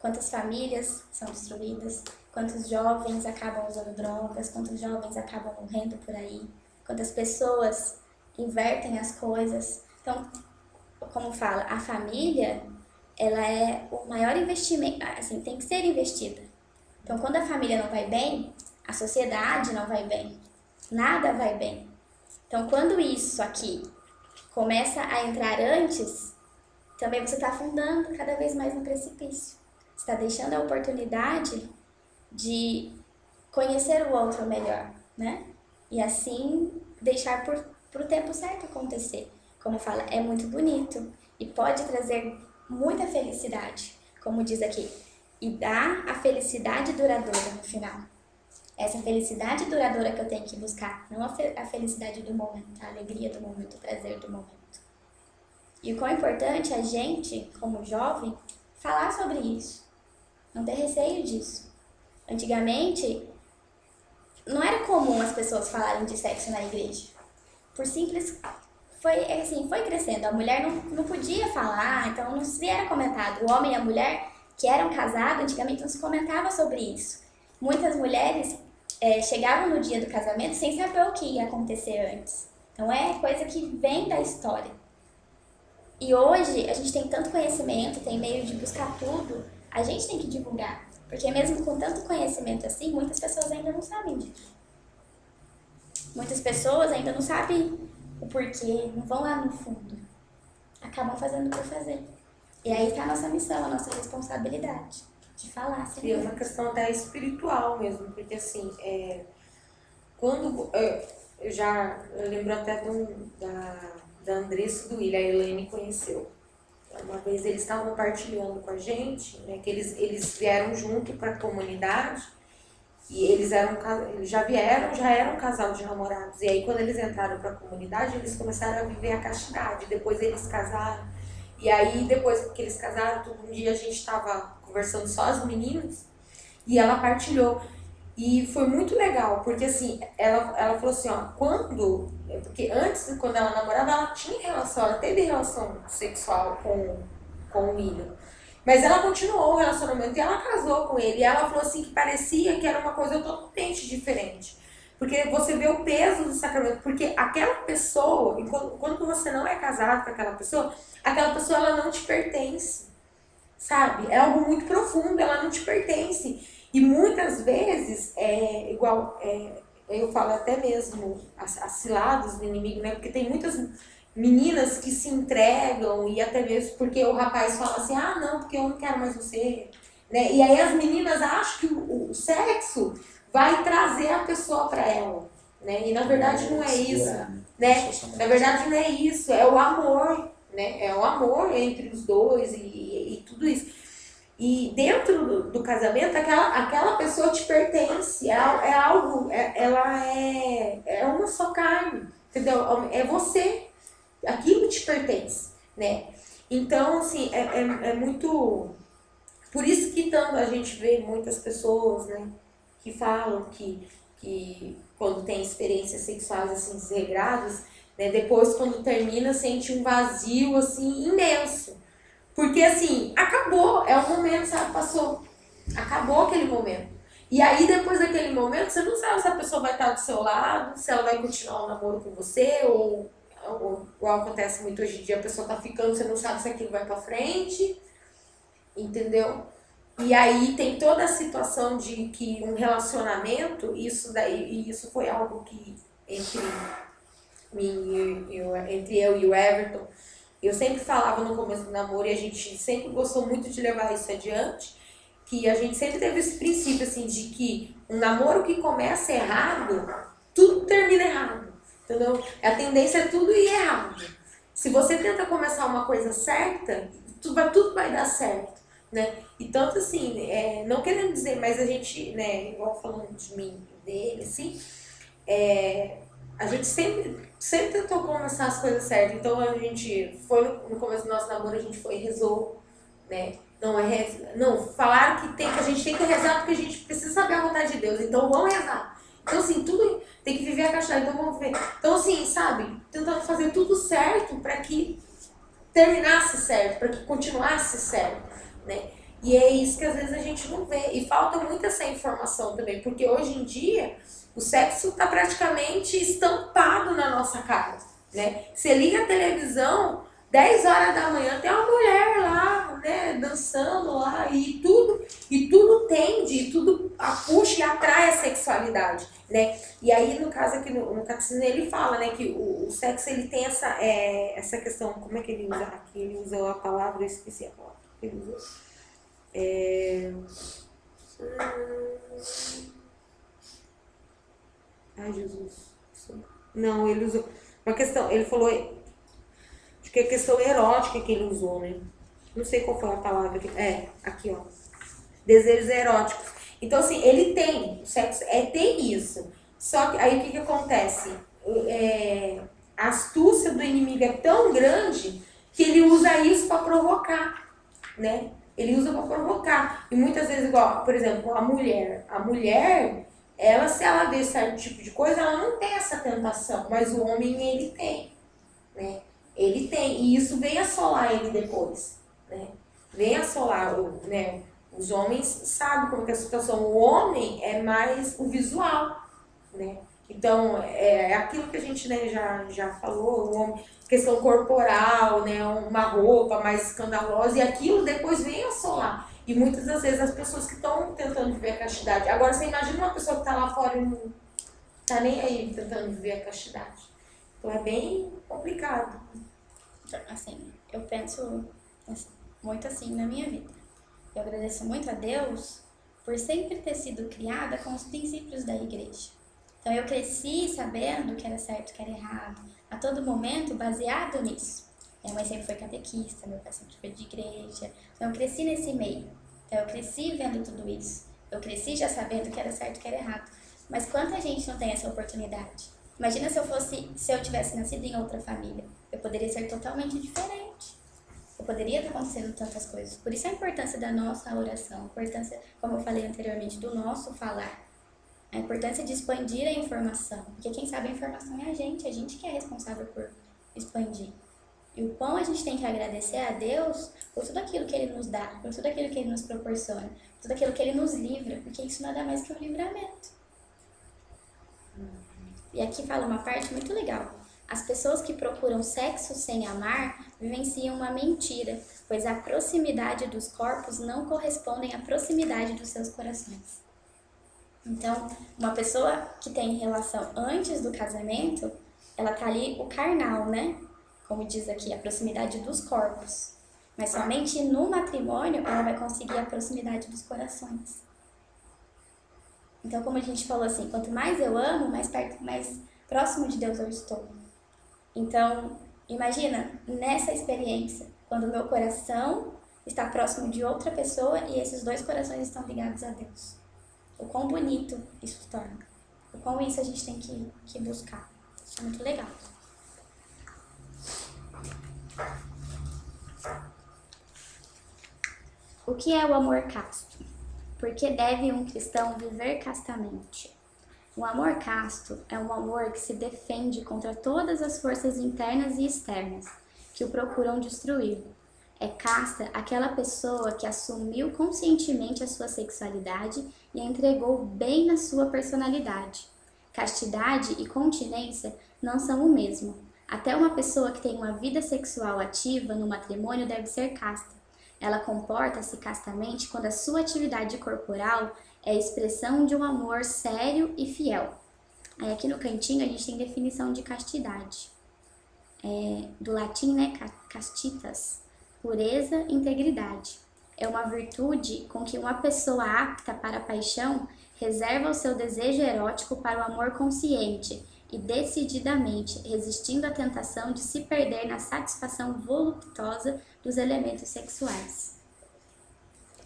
Quantas famílias são destruídas, quantos jovens acabam usando drogas, quantos jovens acabam morrendo por aí, quantas pessoas invertem as coisas. Então, como fala, a família, ela é o maior investimento, assim, tem que ser investida. Então, quando a família não vai bem, a sociedade não vai bem, nada vai bem. Então, quando isso aqui começa a entrar antes, também você está afundando cada vez mais no precipício. Você está deixando a oportunidade de conhecer o outro melhor, né? E assim deixar pro tempo certo acontecer. Como fala, é muito bonito e pode trazer muita felicidade, como diz aqui, e dá a felicidade duradoura no final. Essa felicidade duradoura que eu tenho que buscar, não a felicidade do momento, a alegria do momento, o prazer do momento. E o quão importante é a gente, como jovem, falar sobre isso. Não ter receio disso. Antigamente, não era comum as pessoas falarem de sexo na igreja. Por simples... Foi crescendo. A mulher não podia falar, então não se era comentado. O homem e a mulher que eram casados, antigamente não se comentava sobre isso. Muitas mulheres chegavam no dia do casamento sem saber o que ia acontecer antes. Então é coisa que vem da história. E hoje a gente tem tanto conhecimento, tem meio de buscar tudo, a gente tem que divulgar. Porque mesmo com tanto conhecimento assim, muitas pessoas ainda não sabem disso. Muitas pessoas ainda não sabem o porquê, não vão lá no fundo. Acabam fazendo por fazer. E aí tá a nossa missão, a nossa responsabilidade de falar. E é uma questão até espiritual mesmo, porque assim, quando eu lembro até da Andressa e do William, a Helene conheceu. Uma vez eles estavam partilhando com a gente, né, que eles vieram junto para a comunidade e eles já eram um casal de namorados. E aí quando eles entraram para a comunidade, eles começaram a viver a castidade. Depois eles casaram. E aí depois que eles casaram, um dia a gente estava conversando só as meninas e ela partilhou. E foi muito legal, porque assim, ela falou assim, ó, porque antes, quando ela namorava, ela teve relação sexual com o William. Mas ela continuou o relacionamento e ela casou com ele. E ela falou assim que parecia que era uma coisa totalmente diferente. Porque você vê o peso do sacramento, porque aquela pessoa, quando você não é casado com aquela pessoa ela não te pertence, sabe? É algo muito profundo, ela não te pertence. E muitas vezes, eu falo até mesmo as ciladas do inimigo, né? Porque tem muitas meninas que se entregam e até mesmo porque o rapaz fala assim, ah, não, porque eu não quero mais você, né? E aí as meninas acham que o sexo vai trazer a pessoa para ela, né? E na verdade não é isso, né? Na verdade não é isso, é o amor, né? É o amor entre os dois e tudo isso. E dentro do casamento, aquela pessoa te pertence, ela é uma só carne, entendeu? É você, aquilo te pertence, né? Então, assim, é muito... Por isso que tanto a gente vê muitas pessoas, né, que falam que quando tem experiências sexuais, assim, desregradas, né, depois, quando termina, sente um vazio, assim, imenso. Porque, assim, acabou, é o momento, sabe, passou, acabou aquele momento. E aí, depois daquele momento, você não sabe se a pessoa vai estar do seu lado, se ela vai continuar o namoro com você, ou igual acontece muito hoje em dia, a pessoa tá ficando, você não sabe se aquilo vai pra frente, entendeu? E aí tem toda a situação de que um relacionamento, isso foi algo que entre eu e o Everton, eu sempre falava no começo do namoro e a gente sempre gostou muito de levar isso adiante, que a gente sempre teve esse princípio, assim, de que um namoro que começa errado, tudo termina errado, entendeu? A tendência é tudo ir errado. Se você tenta começar uma coisa certa, tudo vai dar certo, né? E tanto assim, não querendo dizer, mas a gente, né, igual falando de mim, dele, assim, a gente sempre tentou começar as coisas certas. Então a gente foi no começo do nosso namoro, a gente foi e rezou, né? Não, falaram que a gente tem que rezar porque a gente precisa saber a vontade de Deus, então vamos rezar. Então assim, tudo tem que viver a castidade, então vamos ver. Então assim, sabe, tentando fazer tudo certo para que terminasse certo, para que continuasse certo, né? E é isso que às vezes a gente não vê, e falta muito essa informação também, porque hoje em dia o sexo está praticamente estampado na nossa cara, né? Você liga a televisão, 10 horas da manhã, tem uma mulher lá, né, dançando lá, e tudo tende, tudo puxa e atrai a sexualidade, né? E aí, no caso aqui, no catecismo, ele fala, né, que o sexo, ele tem essa questão, como é que ele usa aqui? Ele usa a palavra, eu esqueci a palavra que ele usou. Ai, Jesus. Não, ele usou uma questão, ele falou, acho que é questão erótica que ele usou, né? Não sei qual foi a palavra. Aqui, ó. Desejos eróticos. Então, assim, ele tem, o sexo tem isso. Só que aí o que acontece? A astúcia do inimigo é tão grande que ele usa isso para provocar, né? Ele usa para provocar. E muitas vezes, igual, por exemplo, a mulher, ela, se ela vê certo tipo de coisa, ela não tem essa tentação, mas o homem, ele tem, né? Ele tem, e isso vem assolar ele depois, né? Vem assolar, né? Os homens sabem como é a situação, o homem é mais o visual, né? Então, é aquilo que a gente, né, já falou, o homem, questão corporal, né, uma roupa mais escandalosa, e aquilo depois vem assolar. E muitas das vezes as pessoas que estão tentando viver a castidade. Agora você imagina uma pessoa que está lá fora tá nem aí tentando viver a castidade. Então é bem complicado. Assim, eu penso muito assim na minha vida. Eu agradeço muito a Deus por sempre ter sido criada com os princípios da igreja. Então eu cresci sabendo o que era certo e o que era errado, a todo momento baseado nisso. Minha mãe sempre foi catequista, meu pai sempre foi de igreja, então eu cresci nesse meio. Então eu cresci vendo tudo isso. Eu cresci já sabendo o que era certo e o que era errado. Mas quanta gente não tem essa oportunidade? Imagina se eu tivesse nascido em outra família. Eu poderia ser totalmente diferente. Eu poderia estar acontecendo tantas coisas. Por isso a importância da nossa oração, a importância, como eu falei anteriormente, do nosso falar. A importância de expandir a informação. Porque quem sabe a informação é a gente que é responsável por expandir. E o quão a gente tem que agradecer a Deus por tudo aquilo que Ele nos dá, por tudo aquilo que Ele nos proporciona, por tudo aquilo que Ele nos livra, porque isso nada mais que um livramento. E aqui fala uma parte muito legal. As pessoas que procuram sexo sem amar vivenciam uma mentira, pois a proximidade dos corpos não correspondem à proximidade dos seus corações. Então, uma pessoa que tem relação antes do casamento, ela tá ali o carnal, né? Como diz aqui, a proximidade dos corpos. Mas somente no matrimônio ela vai conseguir a proximidade dos corações. Então, como a gente falou assim, quanto mais eu amo, mais próximo de Deus eu estou. Então, imagina nessa experiência, quando o meu coração está próximo de outra pessoa e esses dois corações estão ligados a Deus. O quão bonito isso se torna. O quão isso a gente tem que buscar. Isso é muito legal. O que é o amor casto? Por que deve um cristão viver castamente? O amor casto é um amor que se defende contra todas as forças internas e externas que o procuram destruir. É casta aquela pessoa que assumiu conscientemente a sua sexualidade e a entregou bem na sua personalidade. Castidade e continência não são o mesmo. Até uma pessoa que tem uma vida sexual ativa no matrimônio deve ser casta. Ela comporta-se castamente quando a sua atividade corporal é a expressão de um amor sério e fiel. Aí aqui no cantinho a gente tem definição de castidade. Do latim, né, castitas, pureza e integridade. É uma virtude com que uma pessoa apta para a paixão reserva o seu desejo erótico para o amor consciente e decididamente, resistindo à tentação de se perder na satisfação voluptuosa dos elementos sexuais.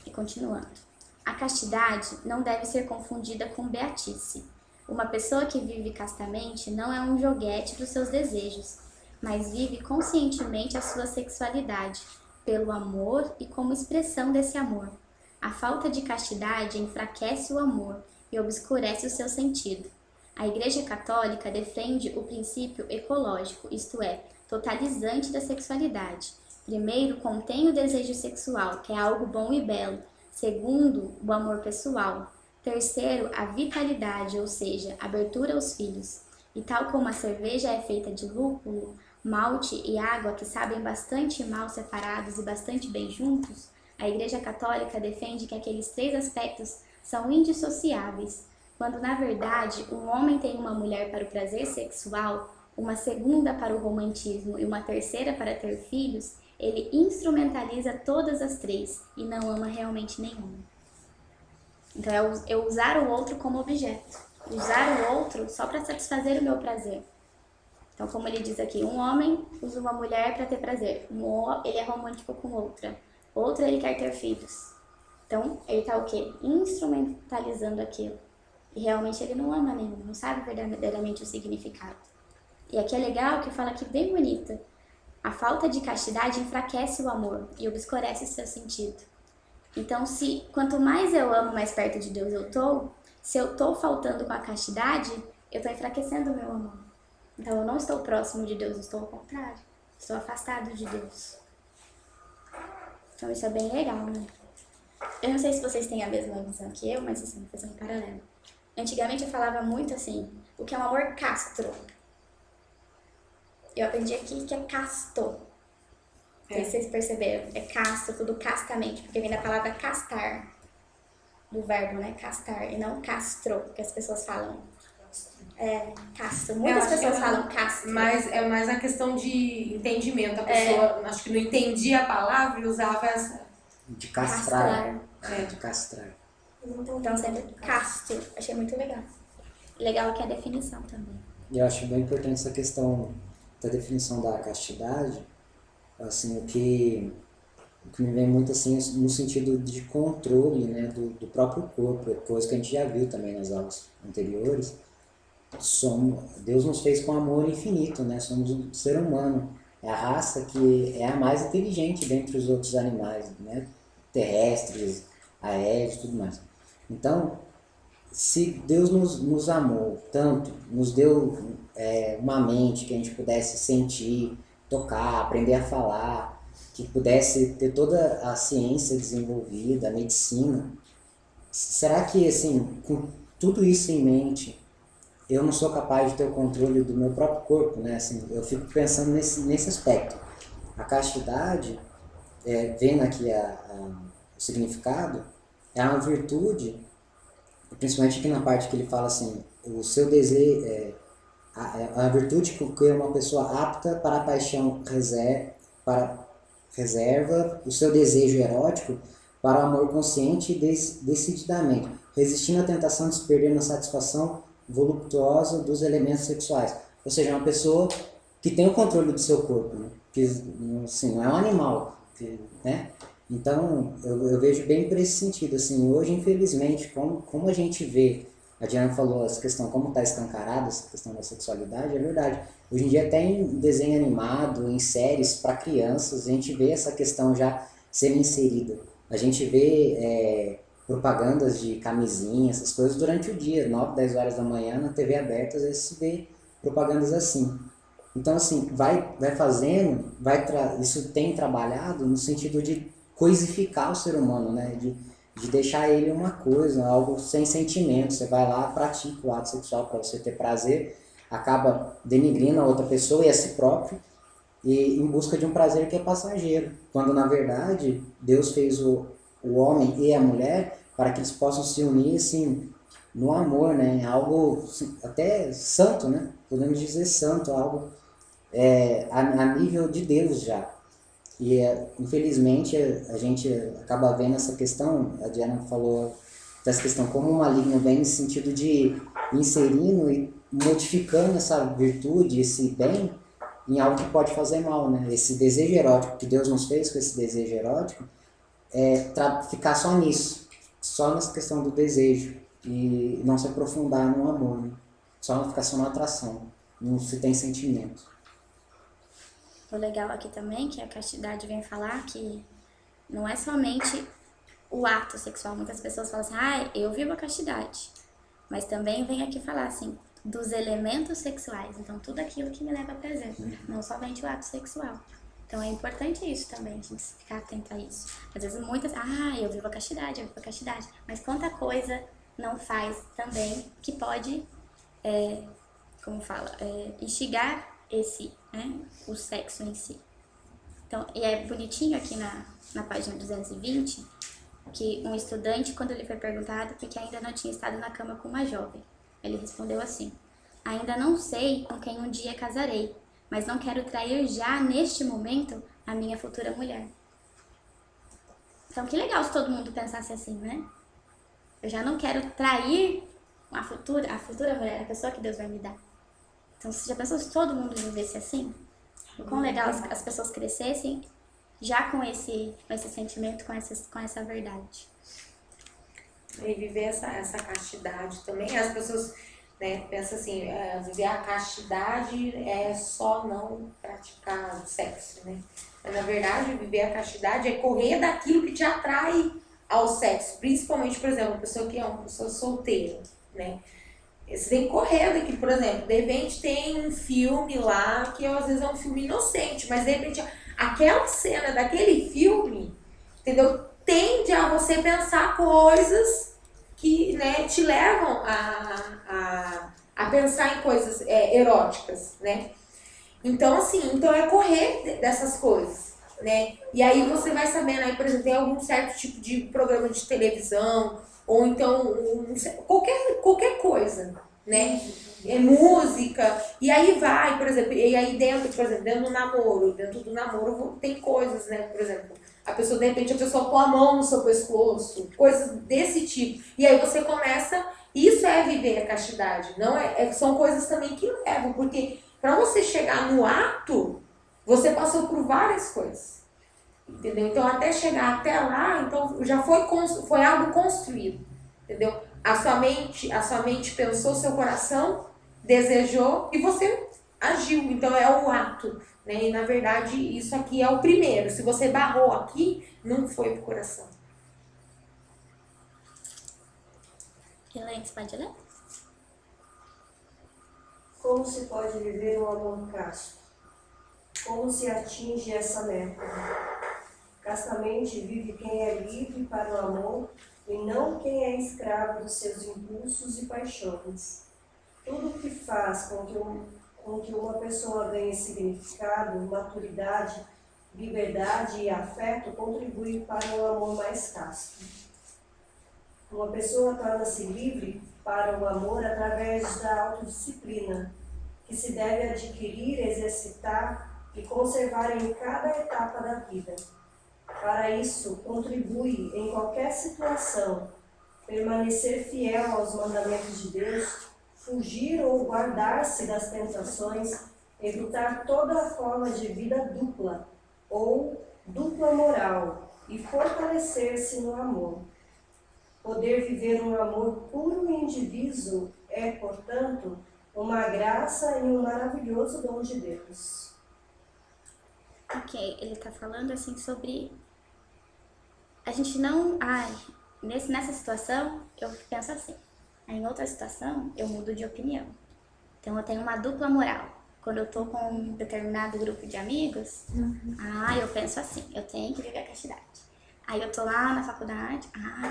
E continuando. A castidade não deve ser confundida com beatice. Uma pessoa que vive castamente não é um joguete dos seus desejos, mas vive conscientemente a sua sexualidade, pelo amor e como expressão desse amor. A falta de castidade enfraquece o amor e obscurece o seu sentido. A Igreja Católica defende o princípio ecológico, isto é, totalizante da sexualidade. Primeiro, contém o desejo sexual, que é algo bom e belo. Segundo, o amor pessoal. Terceiro, a vitalidade, ou seja, abertura aos filhos. E tal como a cerveja é feita de lúpulo, malte e água que sabem bastante mal separados e bastante bem juntos, a Igreja Católica defende que aqueles três aspectos são indissociáveis, quando na verdade um homem tem uma mulher para o prazer sexual, uma segunda para o romantismo e uma terceira para ter filhos, ele instrumentaliza todas as três e não ama realmente nenhuma. Então é usar o outro como objeto, usar o outro só para satisfazer o meu prazer. Então, como ele diz aqui, um homem usa uma mulher para ter prazer, ele é romântico com outra ele quer ter filhos. Então, ele está o quê? Instrumentalizando aquilo. E realmente ele não ama nenhum, não sabe verdadeiramente o significado. E aqui é legal que fala aqui bem bonito. A falta de castidade enfraquece o amor e obscurece o seu sentido. Então, quanto mais eu amo, mais perto de Deus eu tô, se eu tô faltando com a castidade, eu tô enfraquecendo o meu amor. Então, eu não estou próximo de Deus, eu estou ao contrário. Estou afastado de Deus. Então, isso é bem legal, né? Eu não sei se vocês têm a mesma visão que eu, mas assim, vou fazer um paralelo. Antigamente eu falava muito assim, o que é um amor castro. Eu aprendi aqui que é casto. Não sei se vocês perceberam. É casto, tudo castamente, porque vem da palavra castar. Do verbo, né? Castar, e não castro, que as pessoas falam. Casto. Muitas acho que pessoas é falam casto. Mas é mais a questão de entendimento. A pessoa, acho que não entendia a palavra e usava essa. De castrar. Castrar. De castrar. Então sempre casto. Achei muito legal. Legal aqui a definição também. E eu acho bem importante essa questão da definição da castidade, assim, o que me vem muito assim no sentido de controle, né, do próprio corpo, coisa que a gente já viu também nas aulas anteriores. Deus nos fez com amor infinito, né? Somos um ser humano, é a raça que é a mais inteligente dentre os outros animais, né? Terrestres, aéreos e tudo mais. Então, se Deus nos amou tanto, nos deu uma mente que a gente pudesse sentir, tocar, aprender a falar, que pudesse ter toda a ciência desenvolvida, a medicina, será que, assim, com tudo isso em mente, eu não sou capaz de ter o controle do meu próprio corpo, né? Assim, eu fico pensando nesse aspecto. A castidade, vendo aqui o significado, é uma virtude, principalmente aqui na parte que ele fala assim, o seu desejo, a virtude que é uma pessoa apta para a paixão reserva o seu desejo erótico para o amor consciente e decididamente, resistindo à tentação de se perder na satisfação voluptuosa dos elementos sexuais. Ou seja, é uma pessoa que tem o controle do seu corpo, né? Que assim, não é um animal, né? Então, eu vejo bem por esse sentido. Assim, hoje, infelizmente, como a gente vê, a Diana falou essa questão, como está escancarada essa questão da sexualidade, é verdade. Hoje em dia, até em desenho animado, em séries para crianças, a gente vê essa questão já sendo inserida. A gente vê propagandas de camisinha, essas coisas durante o dia, 9, 10 horas da manhã, na TV aberta, às vezes se vê propagandas assim. Então, assim, vai fazendo, isso tem trabalhado no sentido de coisificar o ser humano, né? De deixar ele uma coisa, algo sem sentimento. Você vai lá, pratica o ato sexual para você ter prazer, acaba denigrindo a outra pessoa e a si próprio, e em busca de um prazer que é passageiro. Quando, na verdade, Deus fez o homem e a mulher para que eles possam se unir, assim, no amor, né? Algo até santo, né? Podemos dizer santo, algo a nível de Deus já. E, infelizmente, a gente acaba vendo essa questão, a Diana falou dessa questão, como o maligno vem no sentido de inserindo e modificando essa virtude, esse bem, em algo que pode fazer mal, né? Esse desejo erótico que Deus nos fez com esse desejo erótico, ficar só nisso, só nessa questão do desejo, e não se aprofundar no amor, né? Só ficar só na atração, não se tem sentimento. O legal aqui também, que a castidade vem falar que não é somente o ato sexual. Muitas pessoas falam assim, eu vivo a castidade. Mas também vem aqui falar assim, dos elementos sexuais. Então, tudo aquilo que me leva a prazer. Não somente o ato sexual. Então, é importante isso também, a gente ficar atento a isso. Às vezes muitas, eu vivo a castidade, eu vivo a castidade. Mas quanta coisa não faz também que pode, instigar o sexo em si. Então, e é bonitinho aqui na página 220, que um estudante, quando ele foi perguntado porque ainda não tinha estado na cama com uma jovem, ele respondeu assim, ainda não sei com quem um dia casarei, mas não quero trair já neste momento a minha futura mulher. Então, que legal se todo mundo pensasse assim, né? Eu já não quero trair a futura mulher, a pessoa que Deus vai me dar. Então, você já pensou se todo mundo vivesse assim? O quão legal as pessoas crescessem já com esse sentimento, com essa verdade. E viver essa castidade também, as pessoas, né, pensam assim, viver a castidade é só não praticar sexo, né? Mas, na verdade, viver a castidade é correr daquilo que te atrai ao sexo. Principalmente, por exemplo, uma pessoa que é uma pessoa solteira, né? Você tem que correr daquilo, por exemplo, de repente tem um filme lá, que às vezes é um filme inocente, mas de repente aquela cena daquele filme, entendeu? Tende a você pensar coisas que, né, te levam a pensar em coisas eróticas, né? Então, assim, é correr dessas coisas, né? E aí você vai sabendo, aí, por exemplo, tem algum certo tipo de programa de televisão, ou então qualquer coisa, né? música, e aí vai, por exemplo, e aí dentro, por exemplo, dentro do namoro tem coisas, né, por exemplo, a pessoa, de repente, a pessoa põe a mão no seu pescoço, coisas desse tipo, e aí você começa, isso é viver a castidade, não são coisas também que levam, porque para você chegar no ato, você passou por várias coisas, entendeu? Então, até chegar até lá, então já foi algo construído, entendeu? A sua mente pensou, seu coração desejou e você agiu. Então é o ato, né? E na verdade isso aqui é o primeiro. Se você barrou aqui, não foi pro coração. Elaine, você pode ler? Como se pode viver um amor casto? Como se atinge essa meta? Castamente vive quem é livre para o amor e não quem é escravo dos seus impulsos e paixões. Tudo que faz com que uma pessoa ganhe significado, maturidade, liberdade e afeto contribui para um amor mais casto. Uma pessoa torna-se livre para o amor através da autodisciplina, que se deve adquirir, exercitar e conservar em cada etapa da vida. Para isso, contribui em qualquer situação, permanecer fiel aos mandamentos de Deus, fugir ou guardar-se das tentações, evitar toda forma de vida dupla ou dupla moral e fortalecer-se no amor. Poder viver um amor puro e indiviso é, portanto, uma graça e um maravilhoso dom de Deus. Ok, ele tá falando assim sobre... A gente não... nessa situação, eu penso assim. Aí, em outra situação, eu mudo de opinião. Então, eu tenho uma dupla moral. Quando eu tô com um determinado grupo de amigos, eu penso assim, eu tenho que viver a castidade. Aí eu tô lá na faculdade,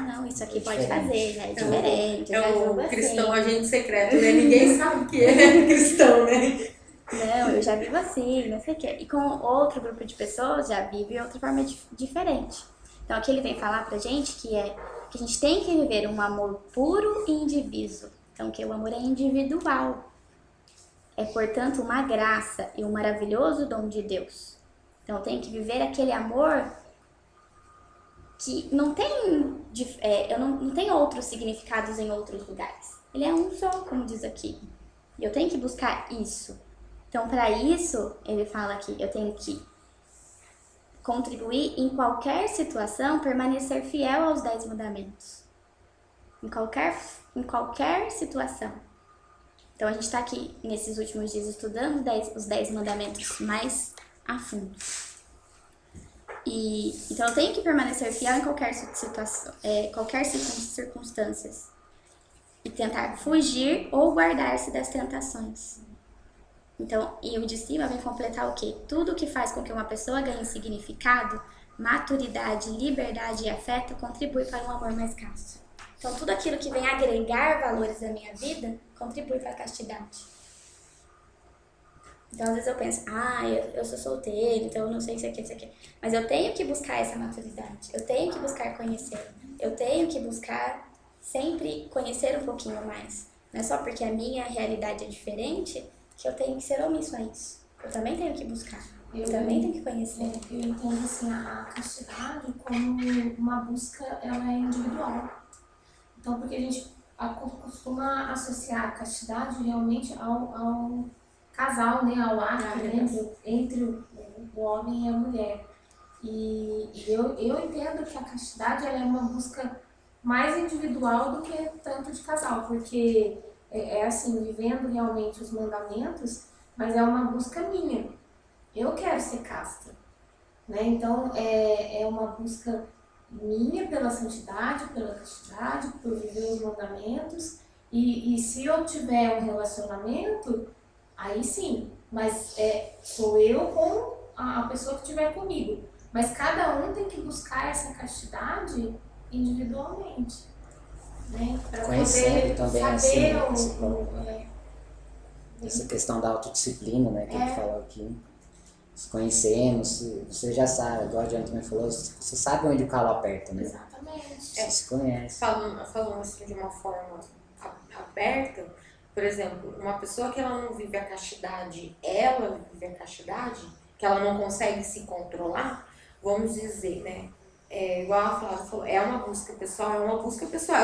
não, isso aqui pode fazer, já é diferente. É o assim. cristão agente secreto, né? Ninguém sabe o que é cristão, né? Não, eu já vivo assim, não sei o quê. E com outro grupo de pessoas já vive de outra forma diferente. Então aqui ele vem falar pra gente que a gente tem que viver um amor puro e indiviso. Então que o amor é individual. É, portanto, uma graça e um maravilhoso dom de Deus. Então tem que viver aquele amor que não tem, não tem outros significados em outros lugares. Ele é um só, como diz aqui. E eu tenho que buscar isso. Então, para isso, ele fala aqui, eu tenho que contribuir em qualquer situação, permanecer fiel aos 10 mandamentos. Em qualquer situação. Então, a gente está aqui, nesses últimos dias, estudando os 10 mandamentos mais a fundo. Então, eu tenho que permanecer fiel em qualquer situação, qualquer circunstâncias. E tentar fugir ou guardar-se das tentações. Então, e o de cima vem completar o quê? Tudo que faz com que uma pessoa ganhe significado, maturidade, liberdade e afeto contribui para um amor mais casto. Então, tudo aquilo que vem agregar valores à minha vida contribui para a castidade. Então, às vezes eu penso, eu sou solteiro, então eu não sei isso aqui. Mas eu tenho que buscar essa maturidade, eu tenho que buscar conhecer, eu tenho que buscar sempre conhecer um pouquinho mais. Não é só porque a minha realidade é diferente que eu tenho que ser omisso a isso. Eu também tenho que buscar, eu também tenho que conhecer. Eu entendo assim, a castidade como uma busca, ela é individual. Então, porque a gente costuma associar a castidade realmente ao casal, né, ao ato, né, entre o homem e a mulher. E eu entendo que a castidade ela é uma busca mais individual do que tanto de casal, porque é assim, vivendo realmente os mandamentos, mas é uma busca minha. Eu quero ser casta, né? Então é uma busca minha pela santidade, pela castidade, por viver os mandamentos. E se eu tiver um relacionamento, aí sim, mas sou eu com a pessoa que estiver comigo. Mas cada um tem que buscar essa castidade individualmente, né? Para Conhecendo poder também saber essa questão da autodisciplina, né, que ele falou aqui. Se conhecendo, você já sabe, igual a Diana também falou, você sabe onde o calo aperta, né? Exatamente. Você se conhece. Falando assim de uma forma aberta, por exemplo, uma pessoa que ela não vive a castidade, ela vive a castidade, que ela não consegue se controlar, vamos dizer, né? Igual a Flávia falou, é uma busca pessoal, é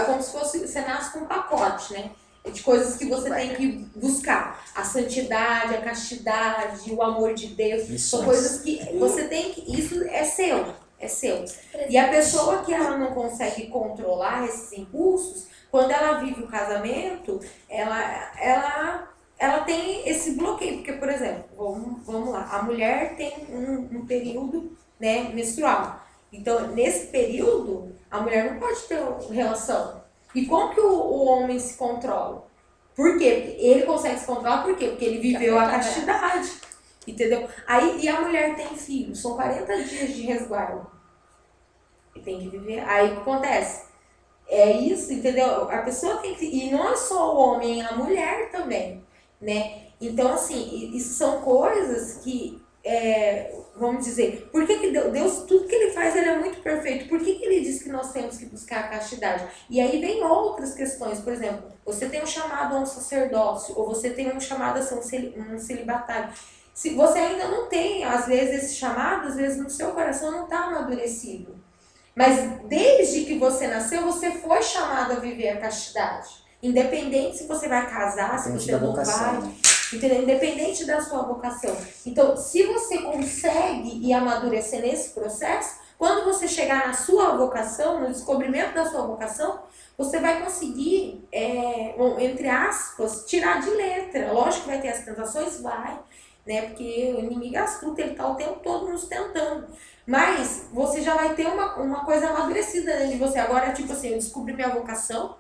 como se fosse, você nasce com um pacote, né? De coisas que você tem que buscar. A santidade, a castidade, o amor de Deus, são coisas que você tem que, isso é seu. E a pessoa que ela não consegue controlar esses impulsos, quando ela vive o casamento, ela tem esse bloqueio. Porque, por exemplo, vamos lá, a mulher tem um período, né, menstrual. Então, nesse período, a mulher não pode ter relação. E como que o homem se controla? Por quê? Ele consegue se controlar por quê? Porque ele viveu a castidade. Entendeu? E a mulher tem filhos, são 40 dias de resguardo. E tem que viver. Aí o que acontece? É isso, entendeu? A pessoa tem que. E não é só o homem, a mulher também, né? Então, assim, isso são coisas que. Vamos dizer, por que Deus, tudo que ele faz, ele é muito perfeito. Por que ele diz que nós temos que buscar a castidade? E aí vem outras questões, por exemplo, você tem um chamado a um sacerdócio, ou você tem um chamado a ser um celibatário. Se você ainda não tem, às vezes, esse chamado, às vezes no seu coração não está amadurecido. Mas desde que você nasceu, você foi chamado a viver a castidade. Independente se você vai casar, se você não vai. Entendeu? Independente da sua vocação. Então, se você consegue ir amadurecer nesse processo, quando você chegar na sua vocação, no descobrimento da sua vocação, você vai conseguir, entre aspas, tirar de letra. Lógico que vai ter as tentações, vai, né? Porque o inimigo é astuto, ele está o tempo todo nos tentando. Mas você já vai ter uma coisa amadurecida dentro de você. Agora, tipo assim, eu descobri minha vocação,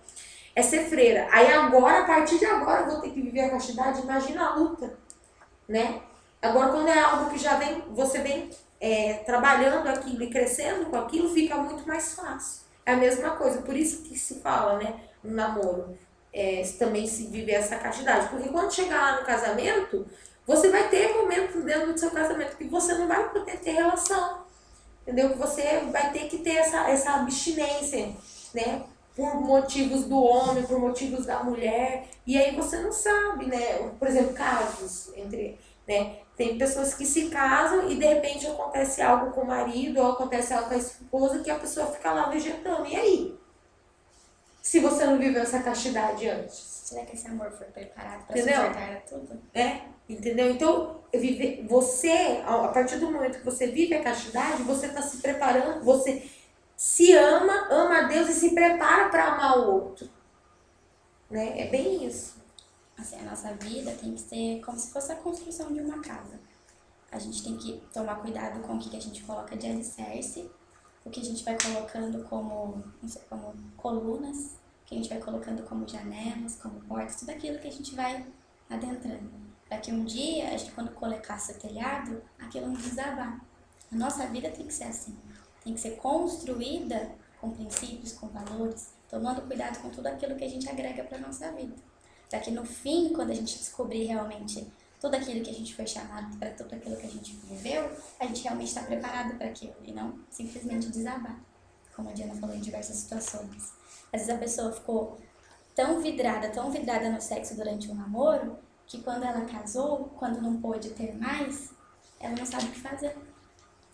é ser freira. Aí agora, a partir de agora, eu vou ter que viver a castidade. Imagina a luta, né? Agora, quando é algo que já vem, você vem trabalhando aquilo e crescendo com aquilo, fica muito mais fácil. É a mesma coisa. Por isso que se fala, né, no namoro, também se viver essa castidade. Porque quando chegar lá no casamento, você vai ter momentos dentro do seu casamento que você não vai poder ter relação. Entendeu? Que você vai ter que ter essa abstinência, né? Por motivos do homem, por motivos da mulher, e aí você não sabe, né? Por exemplo, casos né? Tem pessoas que se casam e de repente acontece algo com o marido ou acontece algo com a esposa que a pessoa fica lá vegetando. E aí? Se você não viveu essa castidade antes? Será que esse amor foi preparado para suportar tudo? Entendeu? Então, você, a partir do momento que você vive a castidade, você está se preparando, você se ama a Deus e se prepara para amar o outro. Né? É bem isso. Assim, a nossa vida tem que ser como se fosse a construção de uma casa. A gente tem que tomar cuidado com o que a gente coloca de alicerce, o que a gente vai colocando como colunas, o que a gente vai colocando como janelas, como portas, tudo aquilo que a gente vai adentrando. Para que um dia, a gente, quando colocar seu telhado, aquilo não desabar. A nossa vida tem que ser assim. Tem que ser construída com princípios, com valores, tomando cuidado com tudo aquilo que a gente agrega para a nossa vida. Para que no fim, quando a gente descobrir realmente tudo aquilo que a gente foi chamado, para tudo aquilo que a gente viveu, a gente realmente está preparado para aquilo e não simplesmente desabar, como a Diana falou em diversas situações. Às vezes a pessoa ficou tão vidrada no sexo durante um namoro, que quando ela casou, quando não pôde ter mais, ela não sabe o que fazer.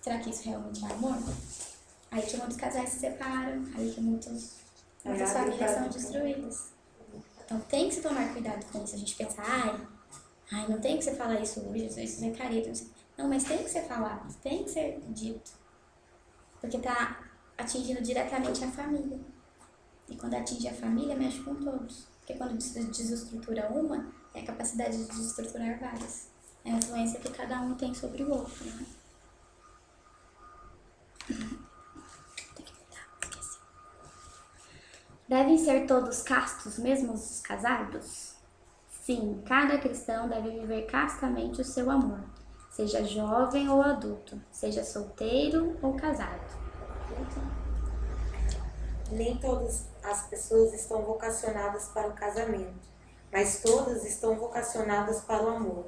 Será que isso realmente é amor? Aí que muitos casais se separam, aí que muitas famílias são destruídas. Então tem que se tomar cuidado com isso. A gente pensa, ai, não tem que você falar isso hoje, isso não é careta. Não, mas tem que ser falado, tem que ser dito. Porque tá atingindo diretamente a família. E quando atinge a família, mexe com todos. Porque quando desestrutura uma, tem a capacidade de desestruturar várias. É a influência que cada um tem sobre o outro, né? Devem ser todos castos, mesmo os casados? Sim, cada cristão deve viver castamente o seu amor, seja jovem ou adulto, seja solteiro ou casado. Nem todas as pessoas estão vocacionadas para o casamento, mas todas estão vocacionadas para o amor.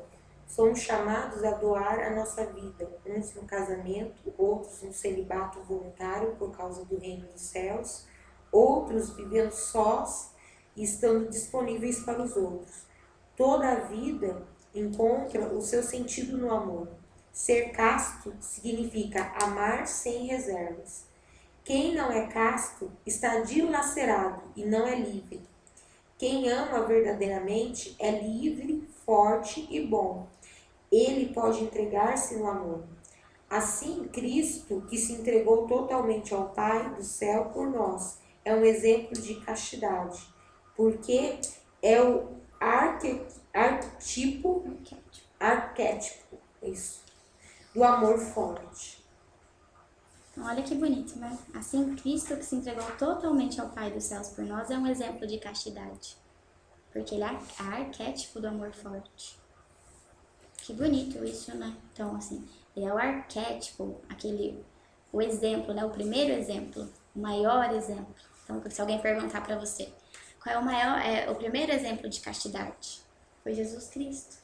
Somos chamados a doar a nossa vida, uns no casamento, outros no celibato voluntário por causa do reino dos céus, outros vivendo sós e estando disponíveis para os outros. Toda a vida encontra o seu sentido no amor. Ser casto significa amar sem reservas. Quem não é casto está dilacerado e não é livre. Quem ama verdadeiramente é livre, forte e bom. Ele pode entregar-se no amor. Assim, Cristo, que se entregou totalmente ao Pai do céu por nós, é um exemplo de castidade, porque é o arquétipo isso, do amor forte. Então, olha que bonito, né? Assim, Cristo que se entregou totalmente ao Pai dos céus por nós é um exemplo de castidade. Porque ele é arquétipo do amor forte. Que bonito isso, né? Então, assim, ele é o arquétipo, o exemplo, né? O primeiro exemplo, o maior exemplo. Então, se alguém perguntar pra você, qual é o primeiro exemplo de castidade? Foi Jesus Cristo.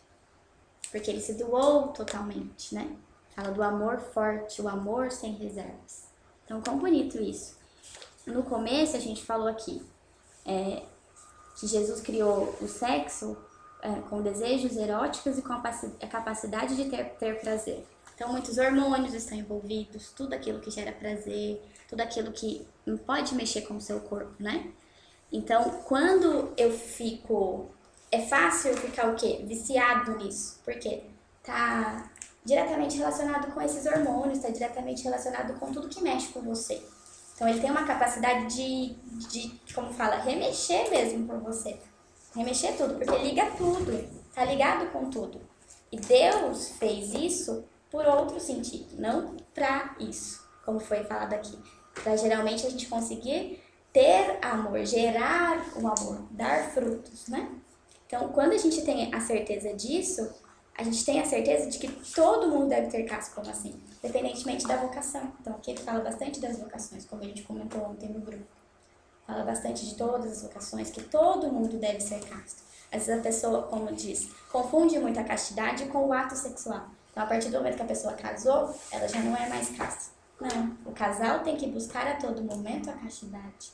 Porque ele se doou totalmente, né? Fala do amor forte, o amor sem reservas. Então, quão bonito isso. No começo, a gente falou aqui que Jesus criou o sexo com desejos eróticos e com a capacidade de ter prazer. Então, muitos hormônios estão envolvidos, tudo aquilo que gera prazer, tudo aquilo que não pode mexer com o seu corpo, né? Então, quando eu fico... É fácil eu ficar o quê? Viciado nisso. Por quê? Tá diretamente relacionado com esses hormônios, tá diretamente relacionado com tudo que mexe com você. Então, ele tem uma capacidade de como fala, remexer mesmo com você. Remexer tudo, porque liga tudo, tá ligado com tudo. E Deus fez isso por outro sentido, não pra isso, como foi falado aqui. Pra geralmente a gente conseguir ter amor, gerar o amor, dar frutos, né? Então, quando a gente tem a certeza disso, a gente tem a certeza de que todo mundo deve ter casto como assim, independentemente da vocação. Então, aqui ele fala bastante das vocações, como a gente comentou ontem no grupo. Fala bastante de todas as vocações, que todo mundo deve ser casto. Às vezes a pessoa, como diz, confunde muito a castidade com o ato sexual. Então, a partir do momento que a pessoa casou, ela já não é mais casta. Não, o casal tem que buscar a todo momento a castidade.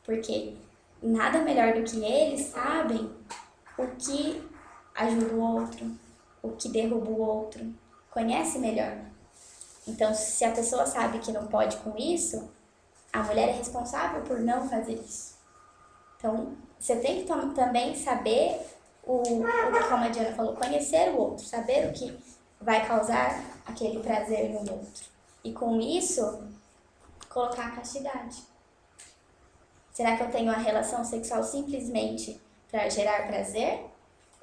Porque nada melhor do que eles sabem o que ajuda o outro, o que derruba o outro, conhece melhor. Então, se a pessoa sabe que não pode com isso, a mulher é responsável por não fazer isso. Então, você tem que também saber como a Diana falou, conhecer o outro, saber o que vai causar aquele prazer no outro. E com isso, colocar a castidade. Será que eu tenho a relação sexual simplesmente para gerar prazer?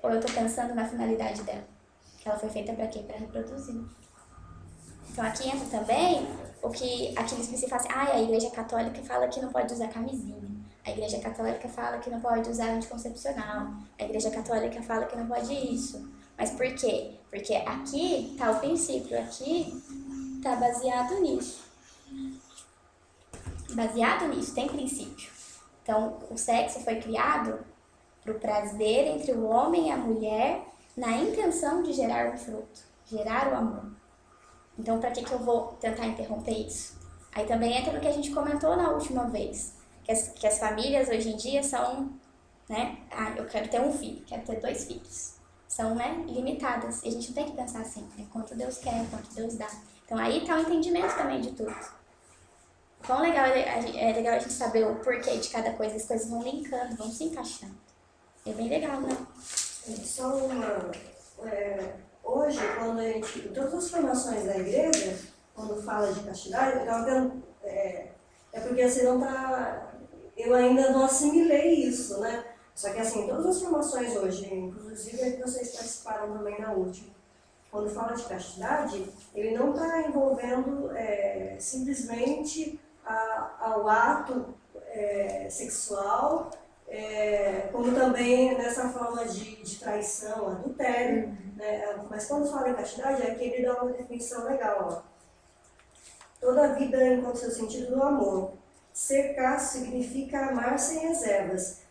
Ou eu estou pensando na finalidade dela? Que ela foi feita para quê? Para reproduzir. Então aqui entra também o que aqueles que se fazem, a igreja católica fala que não pode usar camisinha. A igreja católica fala que não pode usar anticoncepcional. A igreja católica fala que não pode isso. Mas por quê? Porque aqui está o princípio, aqui está baseado nisso. Baseado nisso, tem princípio. Então, o sexo foi criado para o prazer entre o homem e a mulher na intenção de gerar um fruto, gerar o amor. Então, para que eu vou tentar interromper isso? Aí também entra no que a gente comentou na última vez, que as famílias hoje em dia são, né? Eu quero ter um filho, quero ter 2 filhos. São, né, limitadas. E a gente não tem que pensar assim, quanto Deus quer, quanto Deus dá. Então, aí está o entendimento também de tudo. Quão legal é legal a gente saber o porquê de cada coisa, as coisas vão linkando, vão se encaixando. É bem legal, né? Só uma... hoje, quando a gente... Todas as formações da igreja, quando fala de castidade, eu estava vendo... É porque assim, não tá... Eu ainda não assimilei isso, né? Só que assim, todas as formações hoje, inclusive a que vocês participaram também na última, quando fala de castidade, ele não está envolvendo simplesmente ao ato sexual, como também nessa forma de traição, adultério, né? Mas quando fala em castidade, aqui ele dá uma definição legal, ó. Toda a vida encontra seu sentido no amor. Ser casto significa amar sem reservas.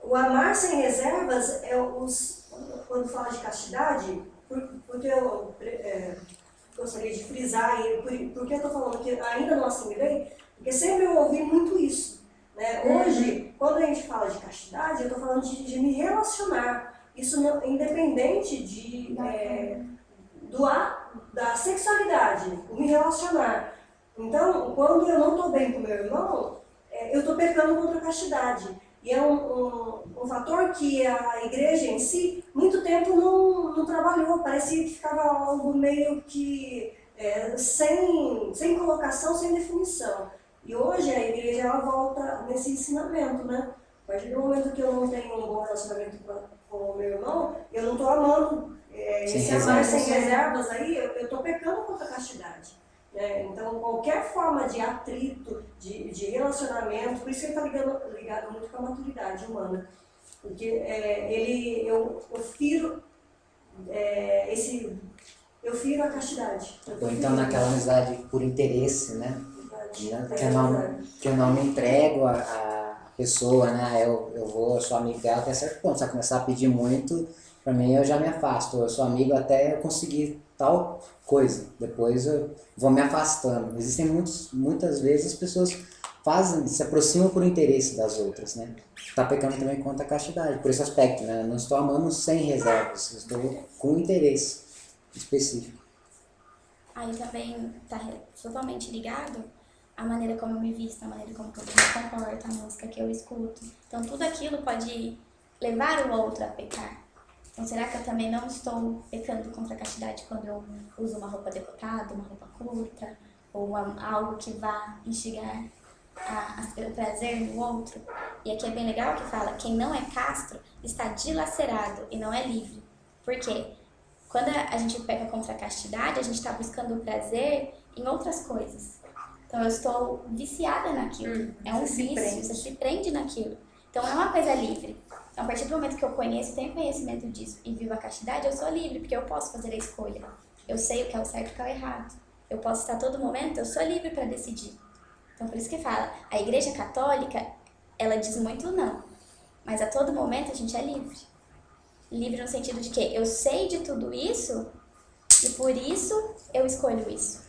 O amar sem reservas quando fala de castidade, porque eu gostaria de frisar, e por que eu estou falando que ainda não assimilei, porque sempre eu ouvi muito isso, Né? Hoje, quando a gente fala de castidade, eu estou falando de me relacionar. Isso não, independente da sexualidade, o me relacionar. Então, quando eu não estou bem com meu irmão, eu estou pecando contra a castidade. E é um fator que a igreja em si, muito tempo não trabalhou. Parecia que ficava algo meio que sem colocação, sem definição. E hoje a igreja ela volta nesse ensinamento, né? A partir do momento que eu não tenho um bom relacionamento com o meu irmão, eu não estou amando, esse amar sem reservas aí, eu estou pecando contra a castidade. Então, qualquer forma de atrito, de relacionamento, por isso que ele está ligado muito com a maturidade humana. Porque eu firo a castidade. Ou então naquela amizade por interesse, né? Que eu não me entrego a pessoa, né? Eu sou amigo dela até certo ponto. Se ela começar a pedir muito, pra mim eu já me afasto. Eu sou amigo até eu conseguir tal coisa. Depois eu vou me afastando. Existem muitas vezes as pessoas se aproximam por interesse das outras, né? Tá pecando também contra a castidade, por esse aspecto, né? Eu não estou amando sem reservas, eu estou com interesse específico. Aí também tá totalmente ligado à maneira como eu me visto, à maneira como eu me comporto, a música que eu escuto. Então tudo aquilo pode levar o outro a pecar. Então será que eu também não estou pecando contra a castidade quando eu uso uma roupa decotada, uma roupa curta, ou algo que vá instigar o prazer no outro? E aqui é bem legal que fala, quem não é castro está dilacerado e não é livre. Por quê? Quando a gente peca contra a castidade, a gente está buscando o prazer em outras coisas. Então eu estou viciada naquilo. É um vício, você se prende naquilo. Então é uma coisa livre. Então a partir do momento que eu tenho conhecimento disso e vivo a castidade, eu sou livre, porque eu posso fazer a escolha. Eu sei o que é o certo e o que é o errado. Eu posso estar a todo momento, eu sou livre para decidir. Então por isso que fala, a Igreja Católica, ela diz muito não. Mas a todo momento a gente é livre. Livre no sentido de que eu sei de tudo isso e por isso eu escolho isso.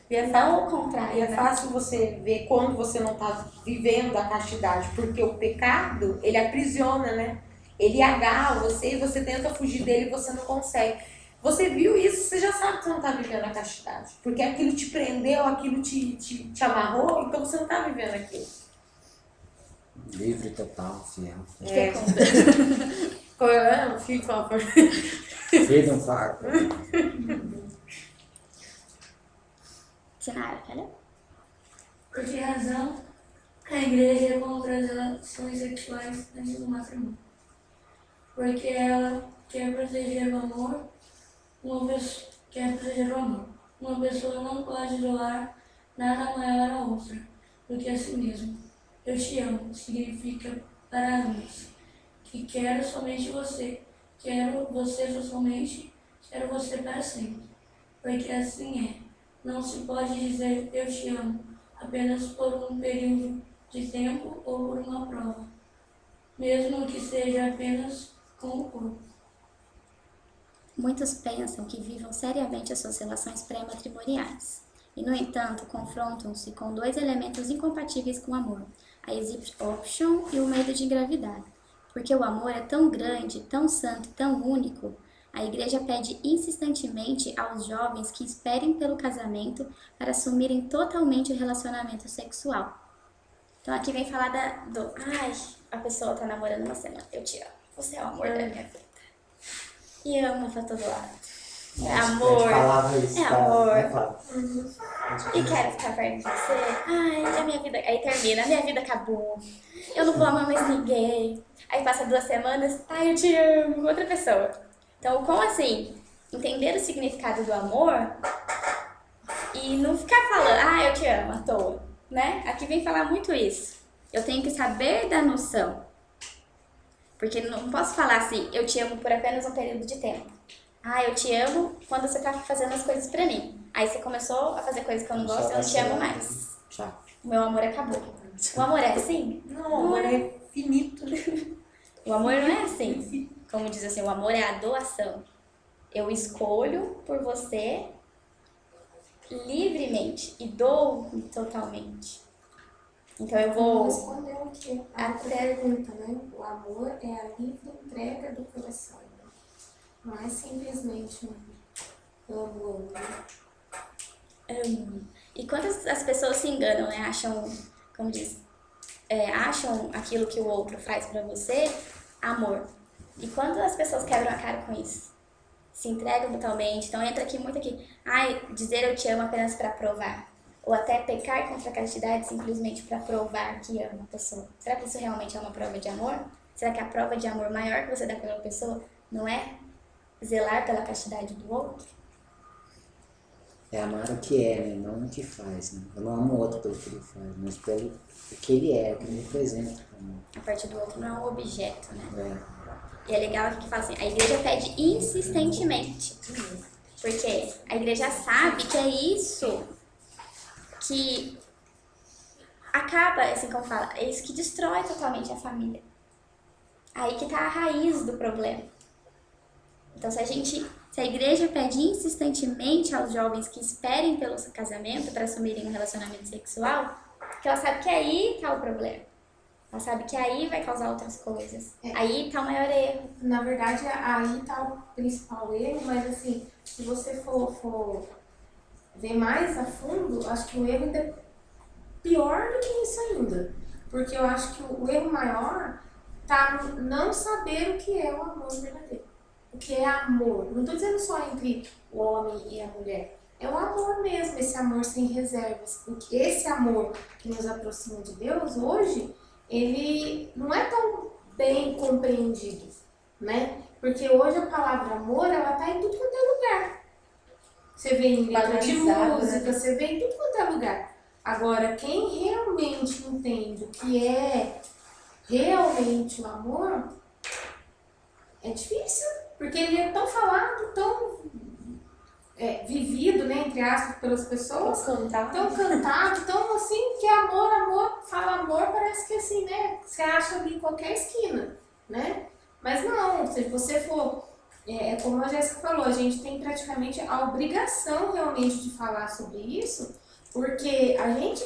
E não o contrário. E é fácil você ver quando você não está vivendo a castidade, porque o pecado, ele aprisiona, né? Ele agarra você e você tenta fugir dele e você não consegue. Você viu isso, você já sabe que você não está vivendo a castidade. Porque aquilo te prendeu, aquilo te amarrou, então você não está vivendo aquilo. Livre, total, fiel. Freedom Far. Sinara, olha. Por que razão a igreja é contra as relações sexuais antes do matrimônio? Porque ela quer proteger o amor. Uma pessoa não pode doar nada maior a outra do que a si mesma. Eu te amo significa para ambos que quero somente você, quero você somente, quero você para sempre. Porque assim é. Não se pode dizer eu te amo apenas por um período de tempo ou por uma prova, mesmo que seja apenas com o corpo. Muitos pensam que vivam seriamente as suas relações pré-matrimoniais e, no entanto, confrontam-se com dois elementos incompatíveis com o amor, a exit option e o medo de engravidar. Porque o amor é tão grande, tão santo e tão único, a igreja pede insistentemente aos jovens que esperem pelo casamento para assumirem totalmente o relacionamento sexual. Então aqui vem falar a pessoa tá namorando uma semana, eu te amo, você é o amor da minha vida. E ama pra todo lado. É amor, Isso, é amor. E quero ficar perto de você. A minha vida... Aí termina, a minha vida acabou. Eu não vou amar mais ninguém. Aí passa 2 semanas, eu te amo, outra pessoa. Então, como assim? Entender o significado do amor e não ficar falando, eu te amo, à toa, né? Aqui vem falar muito isso. Eu tenho que saber da noção. Porque não posso falar assim, eu te amo por apenas um período de tempo. Eu te amo quando você tá fazendo as coisas pra mim. Aí você começou a fazer coisas que eu não gosto, eu não te amo mais. Tchau. O meu amor acabou. O amor é assim? Não, o amor é finito. O amor não é assim. Como diz assim, o amor é a doação. Eu escolho por você livremente e dou totalmente. Então eu Vou vou responder o que a pergunta, né? O amor é a livre entrega do coração. Né? Não é simplesmente um amo, né? E quando as pessoas se enganam, né? Acham, como diz, acham aquilo que o outro faz pra você amor. E quando as pessoas quebram a cara com isso, se entregam totalmente, então entra aqui muito aqui, dizer eu te amo apenas pra provar. Ou até pecar contra a castidade simplesmente pra provar que ama a pessoa. Será que isso realmente é uma prova de amor? Será que a prova de amor maior que você dá pela pessoa não é zelar pela castidade do outro? É amar o que é, né? Não o que faz, né? Eu não amo o outro pelo que ele faz, mas pelo que ele é, o que ele representa. A partir do outro não é um objeto, né? É. E é legal aqui que fala assim, a igreja pede insistentemente. Porque a igreja sabe que é isso que acaba, assim como fala, é isso que destrói totalmente a família. Aí que tá a raiz do problema. Então se a igreja pede insistentemente aos jovens que esperem pelo casamento para assumirem um relacionamento sexual, porque ela sabe que aí tá o problema. Ela sabe que aí vai causar outras coisas. Aí tá o maior erro. Na verdade, aí tá o principal erro, mas assim, se você for ver mais a fundo, acho que o erro ainda é pior do que isso ainda. Porque eu acho que o erro maior tá no não saber o que é o amor verdadeiro. O que é amor. Não tô dizendo só entre o homem e a mulher. É o amor mesmo, esse amor sem reservas. Porque esse amor que nos aproxima de Deus hoje, ele não é tão bem compreendido, né? Porque hoje a palavra amor, ela tá em tudo quanto é lugar. Você vê em letra de música, você vê em tudo quanto é lugar. Agora, quem realmente entende o que é realmente o amor, é difícil. Porque ele é tão falado, tão vivido, né, entre aspas, pelas pessoas. Tão cantado, tão assim, que amor, fala amor, parece que assim, né, você acha ali em qualquer esquina, né? Mas não, se você for, como a Jéssica falou, a gente tem praticamente a obrigação realmente de falar sobre isso, porque a gente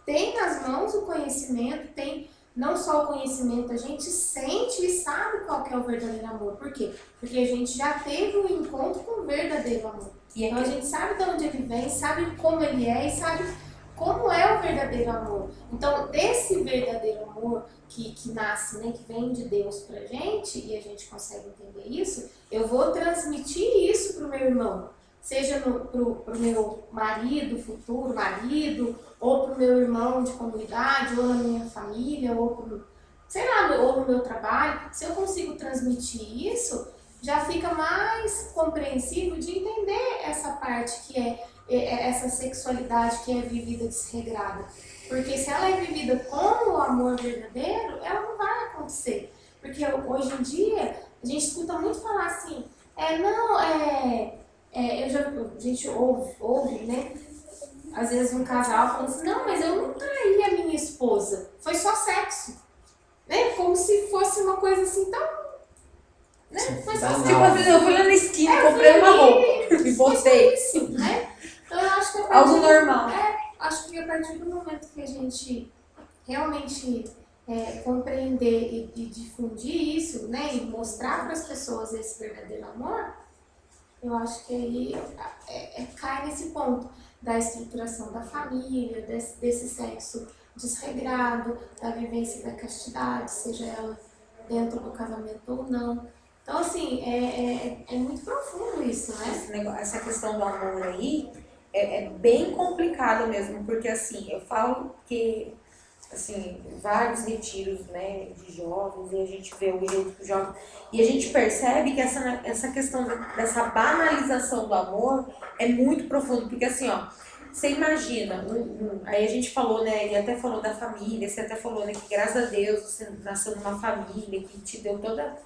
tem nas mãos o conhecimento, tem não só o conhecimento, a gente sente e sabe qual que é o verdadeiro amor. Por quê? Porque a gente já teve um encontro com o verdadeiro amor. Então a gente sabe de onde ele vem, sabe como ele é e sabe como é o verdadeiro amor. Então, desse verdadeiro amor que nasce, né, que vem de Deus pra gente, e a gente consegue entender isso, eu vou transmitir isso pro meu irmão. Seja pro meu marido, futuro marido, ou pro meu irmão de comunidade, ou na minha família, ou pro, sei lá, ou no meu trabalho. Se eu consigo transmitir isso, já fica mais compreensível de entender essa parte que é essa sexualidade que é vivida desregrada. Porque se ela é vivida com o amor verdadeiro, ela não vai acontecer. Porque hoje em dia, a gente escuta muito falar assim, a gente ouve, né? Às vezes um casal falando assim, não, mas eu não traí a minha esposa, foi só sexo. Né? Como se fosse uma coisa assim tão... Né? Foi só sexo. Tipo assim, eu fui lá na esquina, comprei uma roupa e voltei. Isso, né? Então eu acho que algo normal. Acho que a partir do momento que a gente realmente compreender e difundir isso, né? E mostrar para as pessoas esse verdadeiro amor, eu acho que aí cai nesse ponto da estruturação da família, desse sexo desregrado, da vivência da castidade, seja ela dentro do casamento ou não. Então, assim, é muito profundo isso, né? Essa questão do amor aí é bem complicado mesmo, porque, assim, eu falo que, assim, vários retiros, né, de jovens, e a gente vê o erro do jovem, e a gente percebe que essa questão dessa banalização do amor é muito profundo, porque, assim, ó, você imagina, aí a gente falou, né, ele até falou da família, você até falou, né, que graças a Deus você nasceu numa família que te deu toda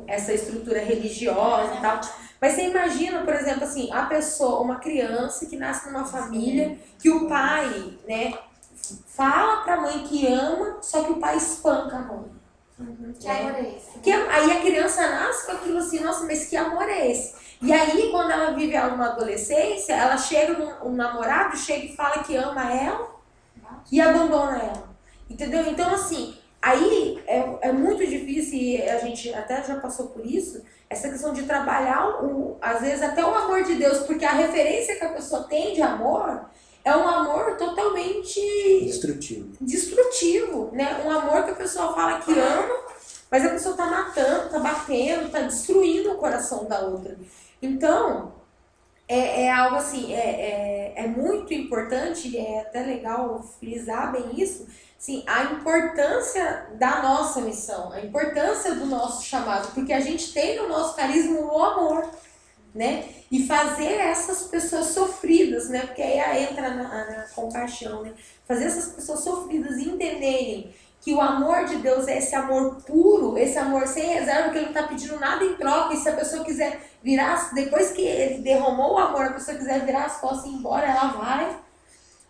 essa estrutura religiosa e tal. Mas você imagina, por exemplo, assim, a pessoa, uma criança que nasce numa família que o pai, né, fala pra mãe que ama, só que o pai espanca a mãe. Que amor é esse? Aí a criança nasce com aquilo assim, nossa, mas que amor é esse? E aí, quando ela vive uma adolescência, ela chega, um namorado chega e fala que ama ela, e abandona ela. Entendeu? Então, assim, aí é muito difícil, e a gente até já passou por isso, essa questão de trabalhar, às vezes, até o amor de Deus, porque a referência que a pessoa tem de amor é um amor totalmente destrutivo, né? Um amor que a pessoa fala que ama, mas a pessoa tá matando, tá batendo, tá destruindo o coração da outra. Então, é algo assim, é muito importante, é até legal frisar bem isso, assim, a importância da nossa missão, a importância do nosso chamado, porque a gente tem no nosso carisma o amor, né? E fazer essas pessoas sofridas, né? Porque aí entra na compaixão, né? Fazer essas pessoas sofridas entenderem que o amor de Deus é esse amor puro, esse amor sem reserva, que ele não está pedindo nada em troca, e se a pessoa quiser virar, depois que ele derramou o amor, a pessoa quiser virar as costas e ir embora, ela vai,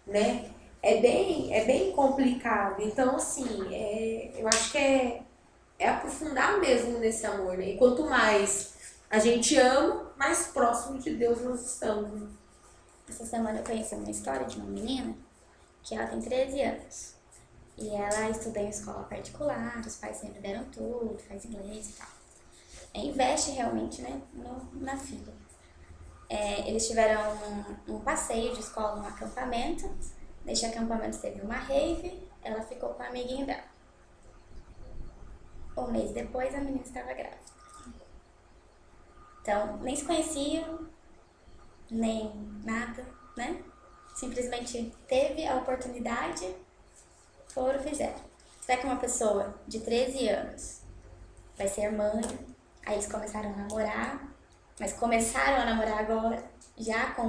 né? É bem complicado. Então, assim, eu acho que é aprofundar mesmo nesse amor, né? E quanto mais a gente ama, mais próximo de Deus nós estamos, né? Essa semana eu conheci uma história de uma menina que ela tem 13 anos. E ela estuda em escola particular, os pais sempre deram tudo, faz inglês e tal. Investe realmente, né, na filha. Eles tiveram um passeio de escola, um acampamento. Neste acampamento teve uma rave, ela ficou com a amiguinha dela. Um mês depois, a menina estava grávida. Então, nem se conheciam, nem nada, né? Simplesmente teve a oportunidade, foram, fizeram. Será que uma pessoa de 13 anos vai ser mãe? Aí eles começaram a namorar, mas começaram a namorar agora, já com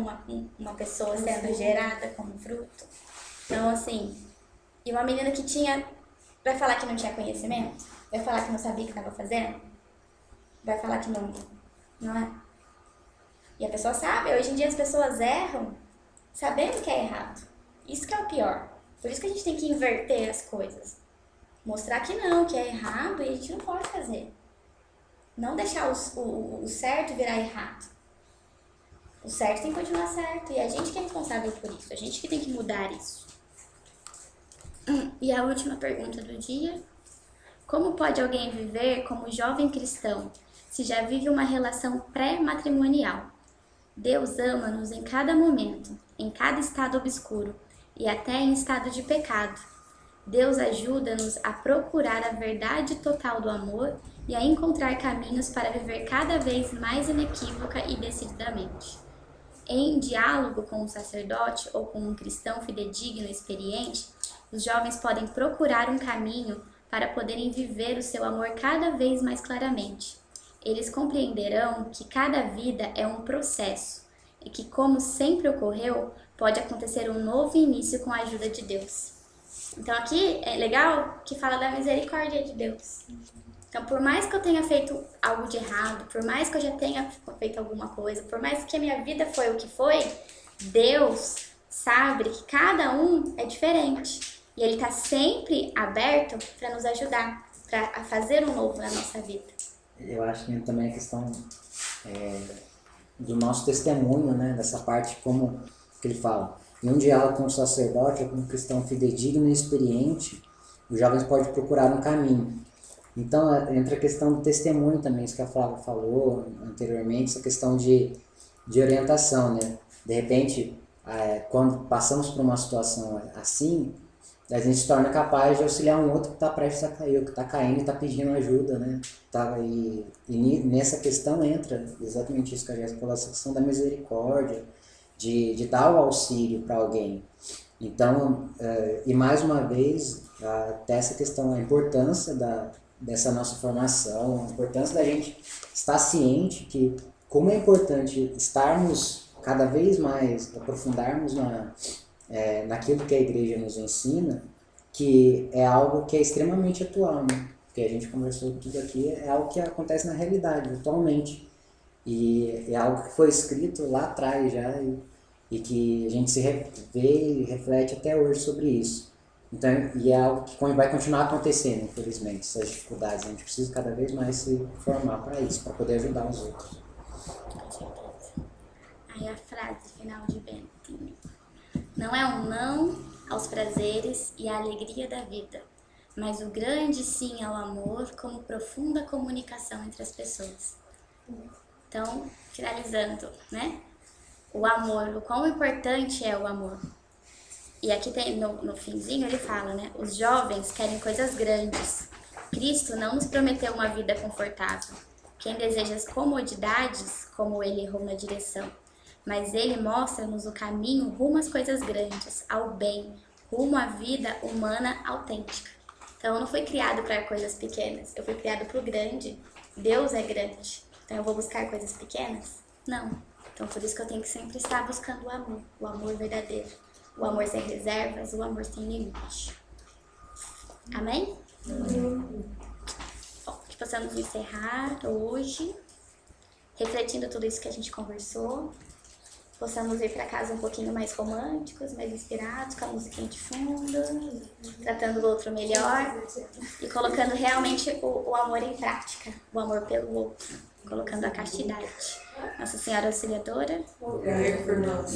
uma pessoa sendo gerada como fruto. Então, assim, e uma menina que vai falar que não tinha conhecimento? Vai falar que não sabia o que estava fazendo? Vai falar que não é? E a pessoa sabe, hoje em dia as pessoas erram sabendo que é errado. Isso que é o pior. Por isso que a gente tem que inverter as coisas. Mostrar que não, que é errado e a gente não pode fazer. Não deixar o certo virar errado. O certo tem que continuar certo. E a gente que é responsável por isso. A gente que tem que mudar isso. E a última pergunta do dia. Como pode alguém viver como jovem cristão se já vive uma relação pré-matrimonial? Deus ama-nos em cada momento, em cada estado obscuro e até em estado de pecado. Deus ajuda-nos a procurar a verdade total do amor e a encontrar caminhos para viver cada vez mais inequívoca e decididamente. Em diálogo com um sacerdote ou com um cristão fidedigno e experiente, os jovens podem procurar um caminho para poderem viver o seu amor cada vez mais claramente. Eles compreenderão que cada vida é um processo e que, como sempre ocorreu, pode acontecer um novo início com a ajuda de Deus. Então aqui é legal que fala da misericórdia de Deus. Então, por mais que eu tenha feito algo de errado, por mais que eu já tenha feito alguma coisa, por mais que a minha vida foi o que foi, Deus sabe que cada um é diferente. E Ele está sempre aberto para nos ajudar, para fazer um novo na nossa vida. Eu acho que também a questão do nosso testemunho, né? Dessa parte, como que ele fala. Em um diálogo com o sacerdote, com um cristão fidedigno e experiente, os jovens podem procurar um caminho. Então, entra a questão do testemunho também, isso que a Flávia falou anteriormente, essa questão de orientação, né? De repente, quando passamos por uma situação assim, a gente se torna capaz de auxiliar um outro que está prestes a cair, que está caindo e está pedindo ajuda, né? E nessa questão entra exatamente isso que a Jéssica falou, essa questão da misericórdia, de dar o auxílio para alguém. Então, e mais uma vez, até essa questão, a importância dessa nossa formação, a importância da gente estar ciente que, como é importante estarmos cada vez mais, aprofundarmos naquilo que a igreja nos ensina, que é algo que é extremamente atual, né? Porque a gente conversou tudo aqui, é algo que acontece na realidade, atualmente. E é algo que foi escrito lá atrás já, e que a gente se vê e reflete até hoje sobre isso. Então, e é algo que vai continuar acontecendo, infelizmente, essas dificuldades. A gente precisa cada vez mais se formar para isso, para poder ajudar os outros. Aí a frase final de Bentinho. Não é um não aos prazeres e à alegria da vida. Mas o grande sim é o amor como profunda comunicação entre as pessoas. Então, finalizando, né? O amor, o quão importante é o amor. E aqui tem, no finzinho ele fala, né? Os jovens querem coisas grandes. Cristo não nos prometeu uma vida confortável. Quem deseja as comodidades, como ele errou na direção. Mas ele mostra-nos o caminho rumo às coisas grandes, ao bem, rumo à vida humana autêntica. Então eu não fui criado para coisas pequenas, eu fui criado para o grande. Deus é grande. Então eu vou buscar coisas pequenas? Não. Então por isso que eu tenho que sempre estar buscando o amor verdadeiro. O amor sem reservas, o amor sem limite. Amém? Bom, que possamos encerrar hoje, refletindo tudo isso que a gente conversou. Possamos ir para casa um pouquinho mais românticos, mais inspirados, com a musiquinha de fundo, tratando o outro melhor e colocando realmente o amor em prática, o amor pelo outro, colocando a castidade. Nossa Senhora Auxiliadora, rogai por nós.